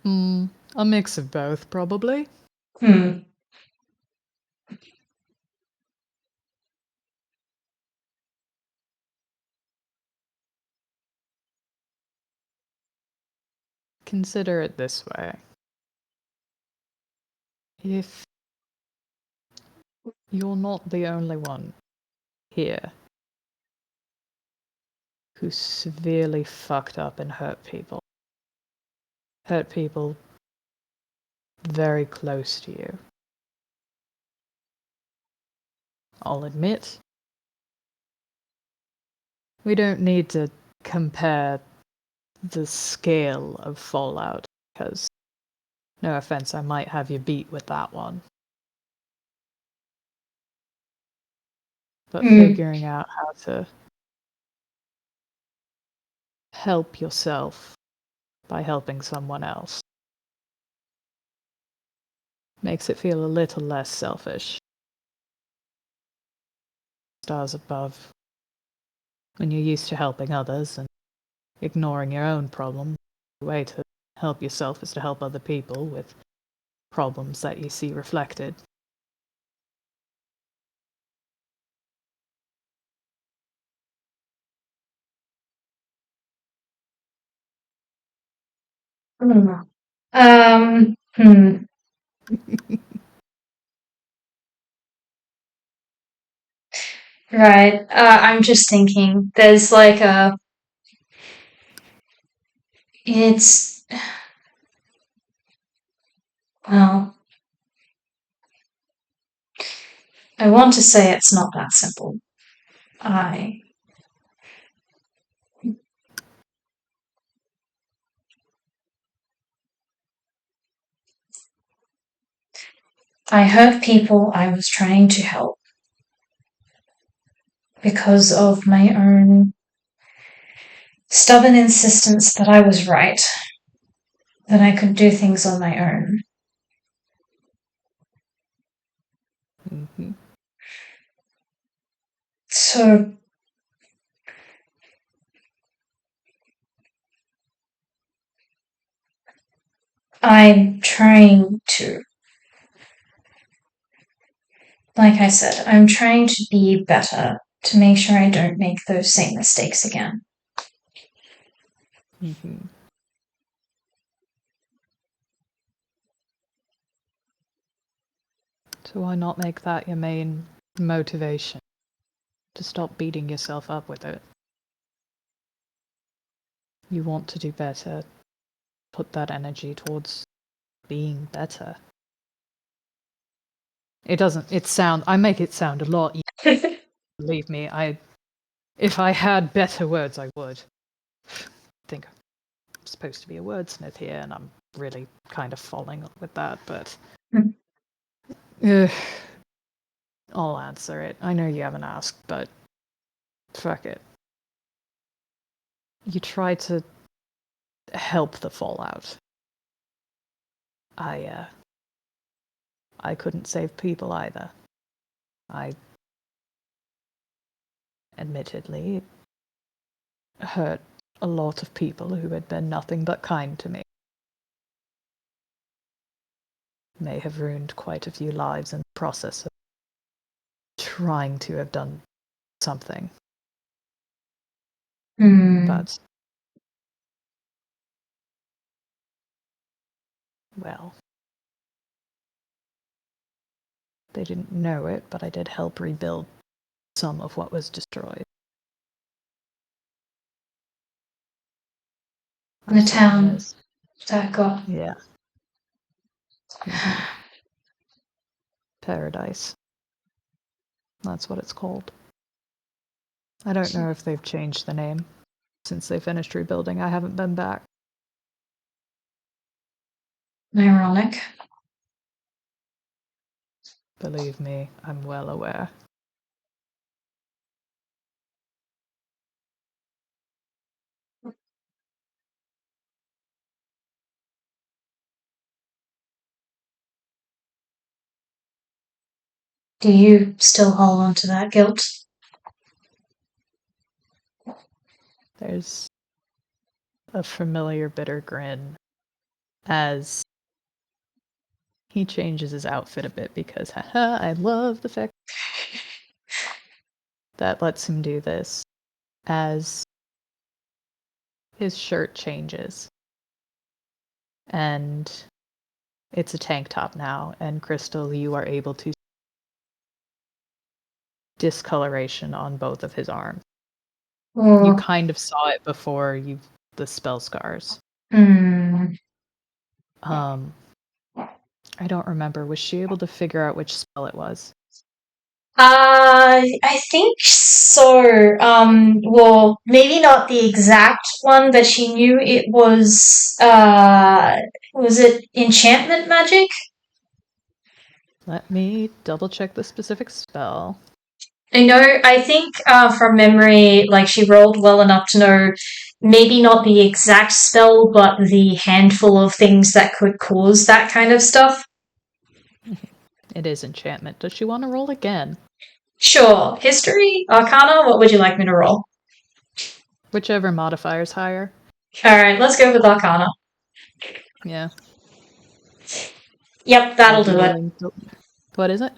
A mix of both, probably. Consider it this way. If you're not the only one here who severely fucked up and hurt people very close to you, I'll admit, we don't need to compare the scale of fallout, because, no offense, I might have you beat with that one. But figuring out how to help yourself by helping someone else makes it feel a little less selfish. Stars above. When you're used to helping others and ignoring your own problems, the way to help yourself is to help other people with problems that you see reflected. Right. I'm just thinking. There's like it's well. I want to say it's not that simple. I hurt people I was trying to help because of my own stubborn insistence that I was right, that I could do things on my own. So I'm trying to, like I said, I'm trying to be better to make sure I don't make those same mistakes again. So why not make that your main motivation? To stop beating yourself up with it. You want to do better. Put that energy towards being better. I make it sound a lot easier. Believe me, if I had better words, I would. I think I'm supposed to be a wordsmith here, and I'm really kind of falling with that, but I'll answer it. I know you haven't asked, but fuck it. You try to help the fallout. I couldn't save people either. I admittedly hurt a lot of people who had been nothing but kind to me. May have ruined quite a few lives in the process of trying to have done something. But, well, they didn't know it, but I did help rebuild some of what was destroyed. The town that got... Yeah. Paradise. That's what it's called. I don't know if they've changed the name since they finished rebuilding. I haven't been back. Ironic. Believe me, I'm well aware. Do you still hold on to that guilt? There's a familiar bitter grin as he changes his outfit a bit because, haha, I love the fact that lets him do this, as his shirt changes. And it's a tank top now, and Crystal, you are able to see discoloration on both of his arms. You kind of saw it before the spell scars. Mm. I don't remember. Was she able to figure out which spell it was? I think so. Well, maybe not the exact one, but she knew it was it enchantment magic? Let me double check the specific spell. I think from memory, like she rolled well enough to know maybe not the exact spell, but the handful of things that could cause that kind of stuff. It is enchantment. Does she want to roll again? Sure. History? Arcana? What would you like me to roll? Whichever modifier's higher. Alright, let's go with Arcana. Yeah. Yep, that'll do it. What is it?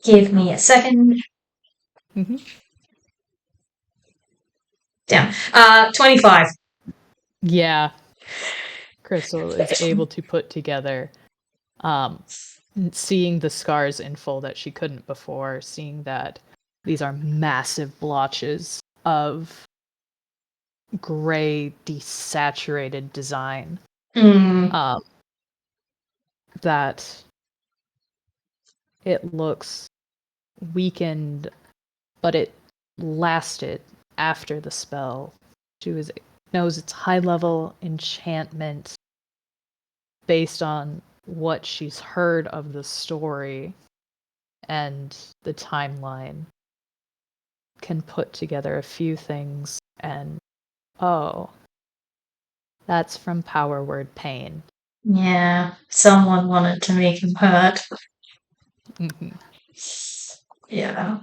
Give me a second. Mm-hmm. Damn. 25. Yeah. Crystal is able to put together, seeing the scars in full that she couldn't before, seeing that these are massive blotches of gray, desaturated design. That it looks weakened, but it lasted after the spell. She knows it's high-level enchantment based on what she's heard of the story and the timeline, can put together a few things and, oh, that's from Power Word Pain. Yeah, someone wanted to make him hurt. Mm-hmm. Yeah.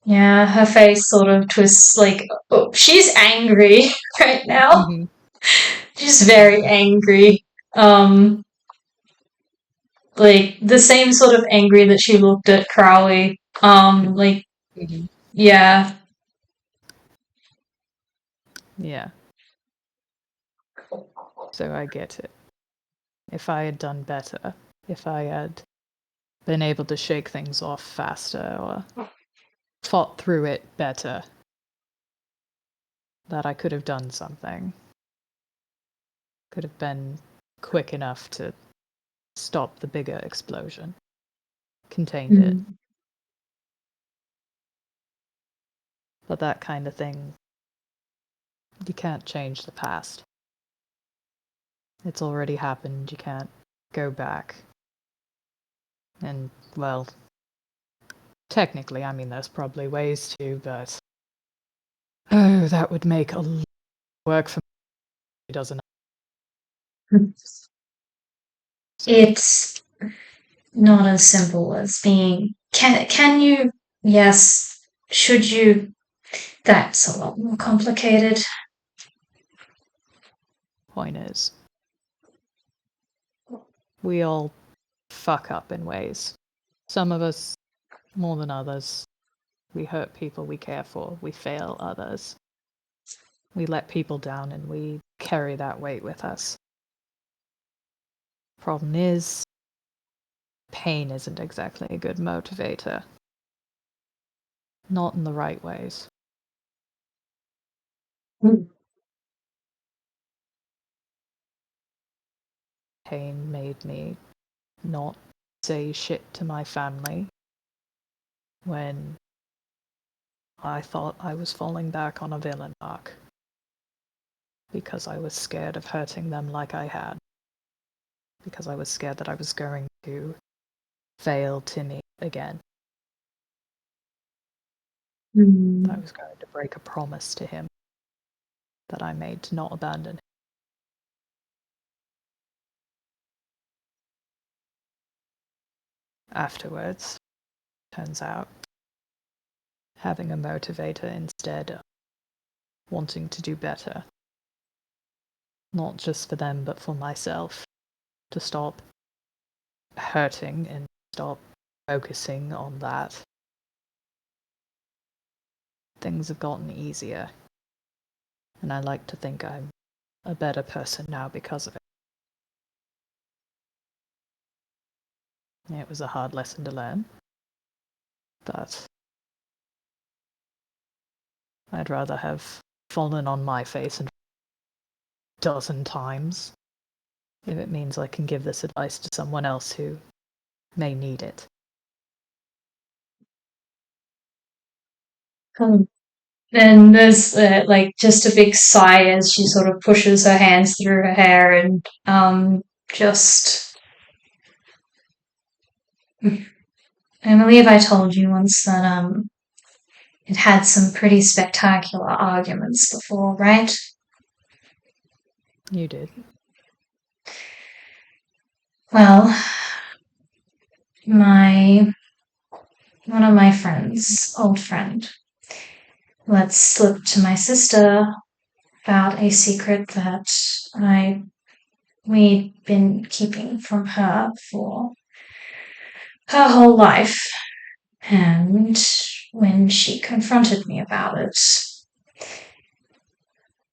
Yeah, her face sort of twists like, oh, she's angry right now. Mm-hmm. She's very angry. Like the same sort of angry that she looked at Crowley. Mm-hmm. Yeah. Yeah. So I get it. If I had done better, if I had been able to shake things off faster or fought through it better, that I could have done something. Could have been quick enough to stop the bigger explosion. Contained it. But that kind of thing, you can't change the past. It's already happened, you can't go back. And, well, technically, I mean, there's probably ways to, but... Oh, that would make a lot of work for me, doesn't it? So, It's not as simple as being. Can you? Yes. Should you? That's a lot more complicated. point is, we all fuck up in ways. Some of us more than others. We hurt people we care for. We fail others. We let people down and we carry that weight with us. Problem is, pain isn't exactly a good motivator. Not in the right ways. Pain made me not say shit to my family when I thought I was falling back on a villain arc. Because I was scared of hurting them like I had. Because I was scared that I was going to fail Timmy again. That I was going to break a promise to him that I made to not abandon him. Afterwards, turns out, having a motivator instead wanting to do better. Not just for them, but for myself. To stop hurting and stop focusing on that. Things have gotten easier. And I like to think I'm a better person now because of it. It was a hard lesson to learn. But I'd rather have fallen on my face a dozen times if it means I can give this advice to someone else who may need it. And there's just a big sigh as she sort of pushes her hands through her hair and just. I believe I told you once that it had some pretty spectacular arguments before, right? You did. Well, one of my friends, old friend, let slip to my sister about a secret that we'd been keeping from her for her whole life. And when she confronted me about it,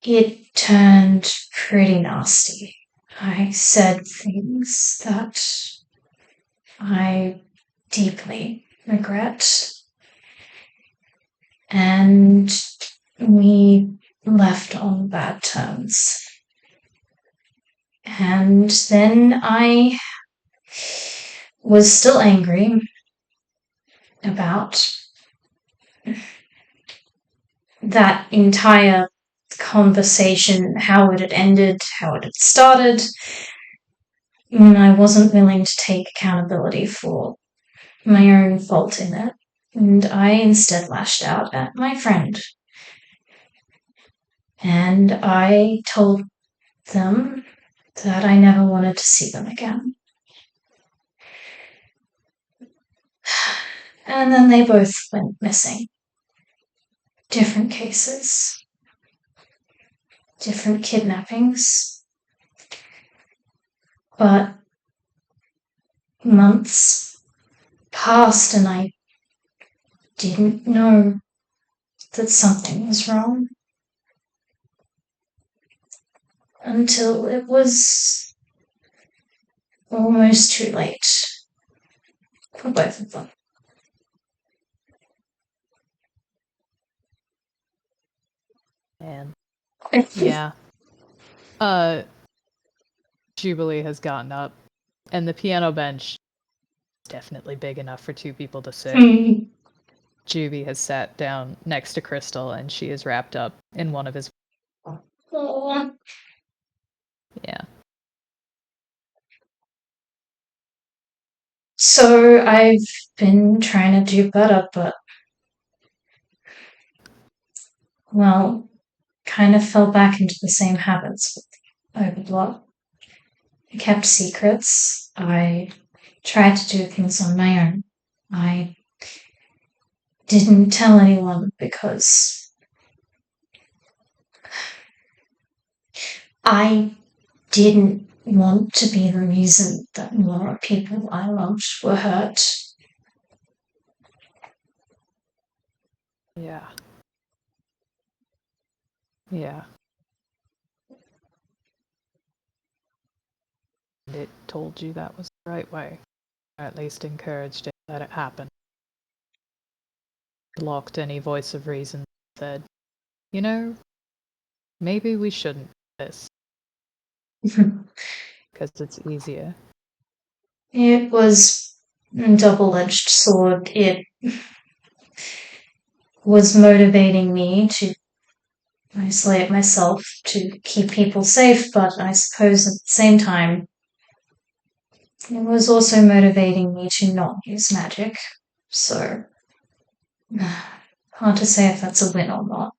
it turned pretty nasty. I said things that I deeply regret. And we left on bad terms. And then I was still angry about that entire conversation, how it had ended, how it had started, and I wasn't willing to take accountability for my own fault in it, and I instead lashed out at my friend. And I told them that I never wanted to see them again. And then they both went missing. Different cases. Different kidnappings. But months passed and I didn't know that something was wrong. Until it was almost too late for both of them. And yeah. Jubilee has gotten up, and the piano bench is definitely big enough for two people to sit. Juby has sat down next to Crystal, and she is wrapped up in one of his. Aww. Yeah. So I've been trying to do better, but well, kind of fell back into the same habits with Blot. I kept secrets. I tried to do things on my own. I didn't tell anyone because I didn't want to be the reason that more people I loved were hurt. Yeah. Yeah. And it told you that was the right way. Or at least encouraged it, let it happen. Blocked any voice of reason, said, you know, maybe we shouldn't do this. Because it's easier. It was a double-edged sword. It was motivating me to isolate myself to keep people safe, but I suppose at the same time, it was also motivating me to not use magic. So, hard to say if that's a win or not.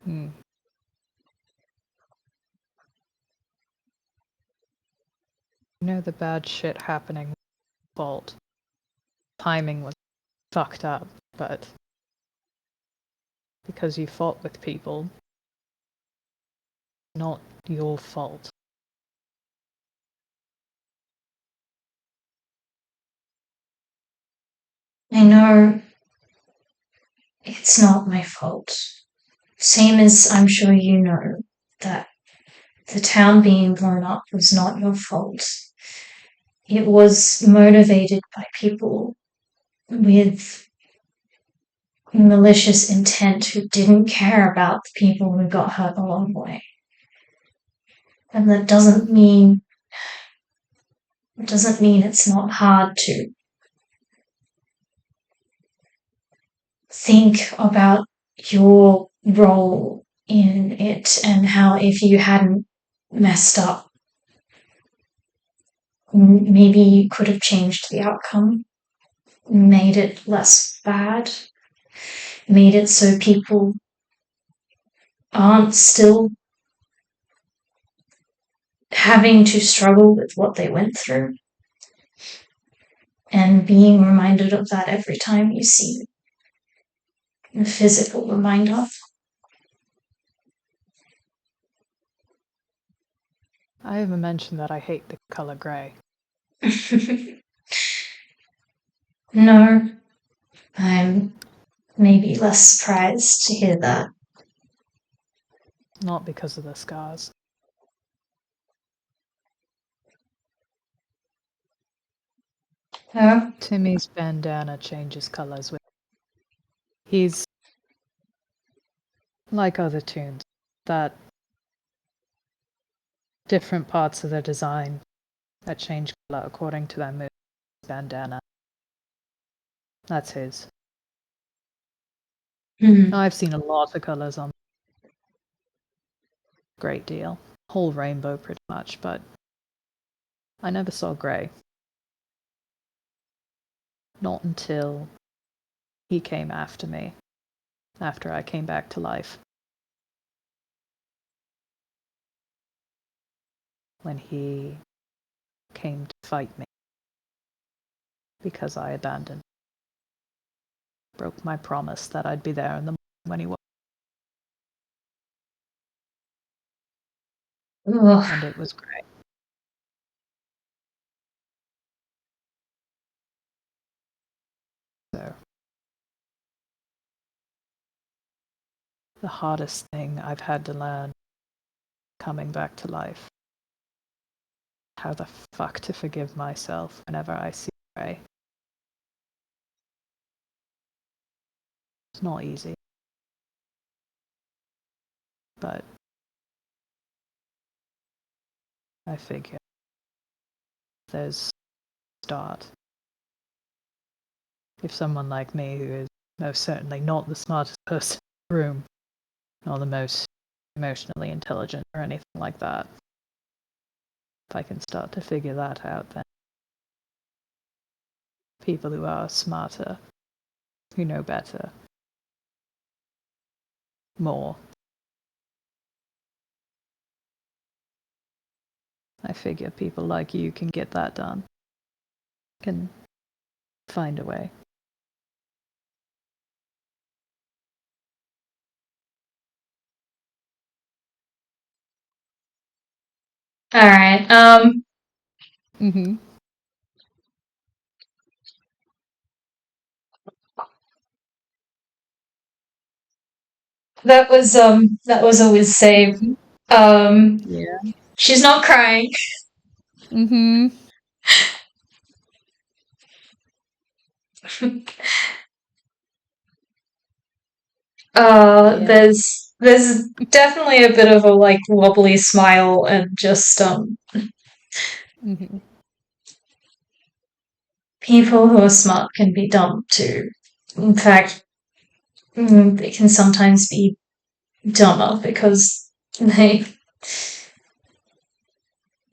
Hmm. You know, the bad shit happening was fault. Timing was fucked up, but because you fought with people. Not your fault. I know it's not my fault. Same as I'm sure you know that the town being blown up was not your fault. It was motivated by people with malicious intent who didn't care about the people who got hurt along the way. And that doesn't mean it's not hard to think about your role in it and how if you hadn't messed up, maybe you could have changed the outcome, made it less bad, made it so people aren't still having to struggle with what they went through, and being reminded of that every time you see a physical reminder. I even mentioned that I hate the color grey. No, I'm maybe less surprised to hear that. Not because of the scars. Oh, Timmy's bandana changes colours with. He's like other tunes, that different parts of the design that change colour according to their mood. Bandana. That's his. I've seen a lot of colours on. Great deal. Whole rainbow pretty much, but I never saw grey. Not until he came after me, after I came back to life. When he came to fight me because I abandoned. Broke my promise that I'd be there in the morning when he was. Ugh. And it was great. So, the hardest thing I've had to learn coming back to life. How the fuck to forgive myself whenever I see grey. It's not easy. But I figure there's a start. If someone like me, who is most certainly not the smartest person in the room, nor the most emotionally intelligent or anything like that, if I can start to figure that out, then people who are smarter, who know better, more, I figure people like you can get that done. Can find a way. All right. That was a whiz save. Yeah. She's not crying. Yeah. There's definitely a bit of a like wobbly smile and just people who are smart can be dumb too. In fact, they can sometimes be dumber because they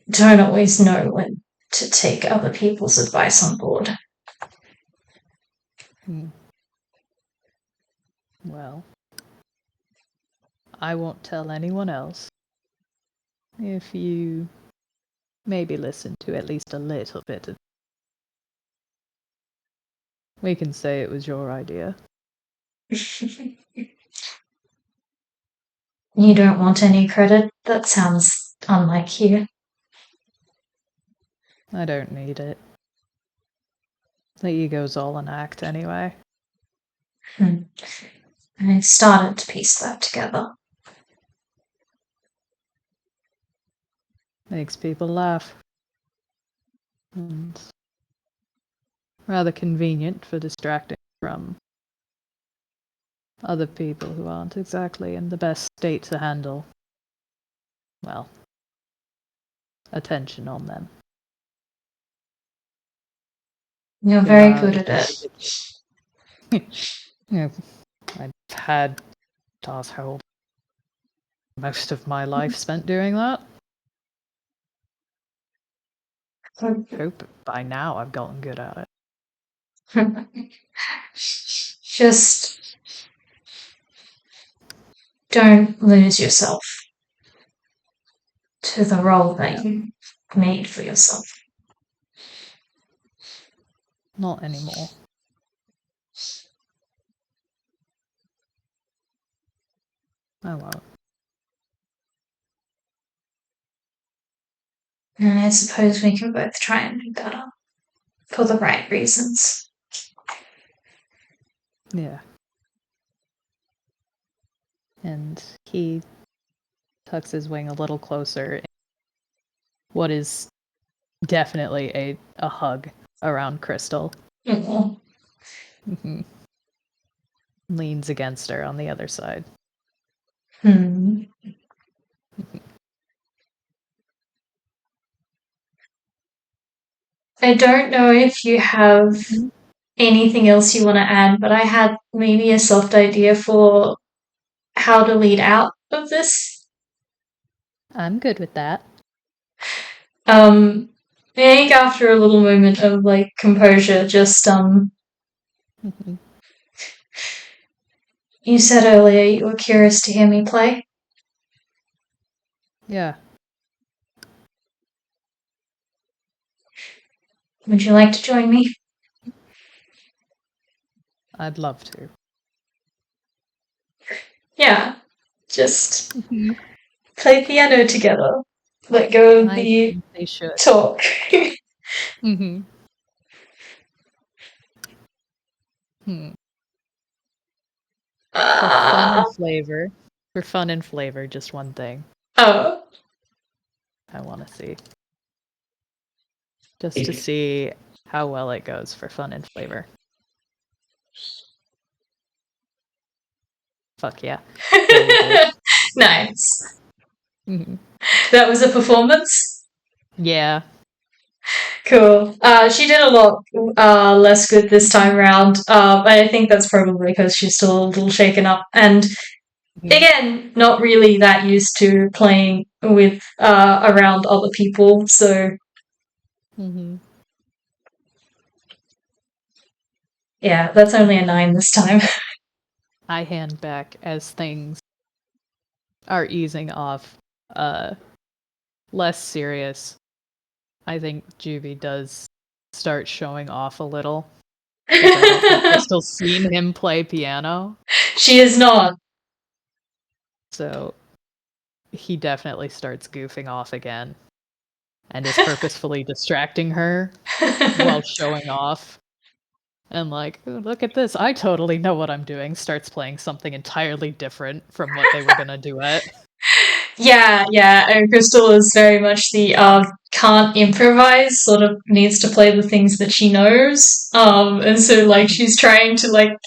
don't always know when to take other people's advice on board. Well, I won't tell anyone else. If you maybe listen to at least a little bit of. We can say it was your idea. You don't want any credit? That sounds unlike you. I don't need it. The ego's all an act anyway. I started to piece that together. Makes people laugh. And rather convenient for distracting from other people who aren't exactly in the best state to handle, well, attention on them. You're very good at it. I've had household most of my life spent doing that. Hope by now I've gotten good at it. Just don't lose yourself to the role that you made for yourself. Not anymore. I won't. And I suppose we can both try and do better. For the right reasons. Yeah. And he tucks his wing a little closer. What is definitely a hug around Crystal. Mm-hmm. Leans against her on the other side. I don't know if you have anything else you want to add, but I had maybe a soft idea for how to lead out of this. I'm good with that. I think after a little moment of composure, just you said earlier you were curious to hear me play. Yeah. Would you like to join me? I'd love to. Yeah, just play piano together. Let go of the talk. For fun and flavor, just one thing. Oh. I want to see. Just to see how well it goes for fun and flavor. Fuck yeah. Nice. That was a performance? Yeah. Cool. She did a lot less good this time around. I think that's probably because she's still a little shaken up. And again, not really that used to playing with around other people, so yeah, that's only a 9 this time. I hand back as things are easing off. Less serious. I think Juby does start showing off a little. I don't think Crystal's seen him play piano. She is not. So he definitely starts goofing off again and is purposefully distracting her while showing off. And look at this, I totally know what I'm doing. Starts playing something entirely different from what they were going to duet. Yeah, and Crystal is very much the can't improvise, sort of needs to play the things that she knows. And so she's trying to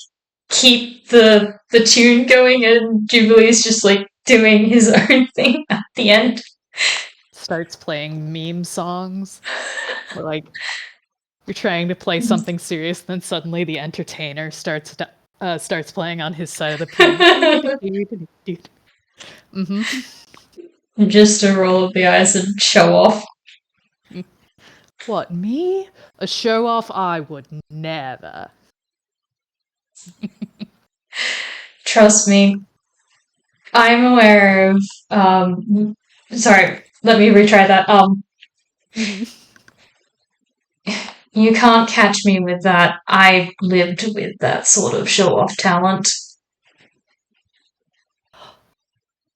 keep the tune going, and Jubilee's just doing his own thing at the end. Starts playing meme songs. You're trying to play something serious, then suddenly the entertainer starts playing on his side of the piano. Just to roll up the eyes and show off. What, me? A show off? I would never. Trust me. I'm aware of sorry, let me retry that. You can't catch me with that. I've lived with that sort of show-off talent.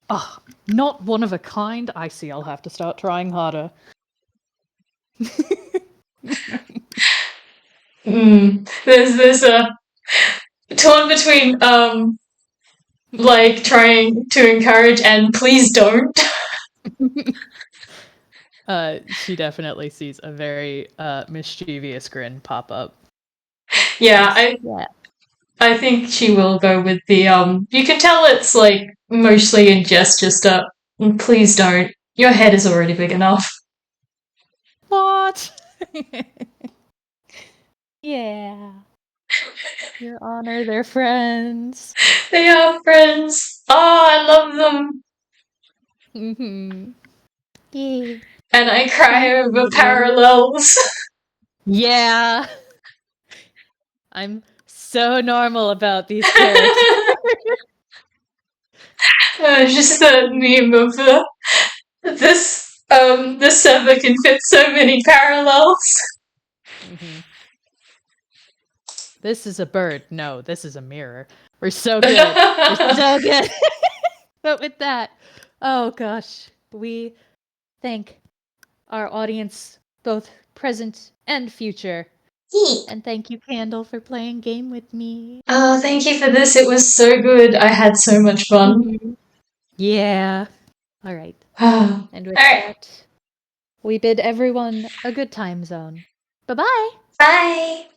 Oh, not one of a kind? I see, I'll have to start trying harder. There's a torn between like trying to encourage and please don't. She definitely sees a very mischievous grin pop up. Yeah, I think she will go with the you can tell it's like mostly in jest, just please don't. Your head is already big enough. What? Yeah. Your Honor, they're friends. They are friends. Oh, I love them. Mm-hmm. Yeah. And I cry over parallels. Yeah. I'm so normal about these characters. Just the meme of this server can fit so many parallels. Mm-hmm. This is a bird. No, this is a mirror. We're so good. We're so good. But with that, oh gosh, we thank our audience, both present and future. And thank you, Candle, for playing game with me. Oh, thank you for this. It was so good. I had so much fun. Yeah. All right. And with that, we bid everyone a good time zone. Bye-bye. Bye.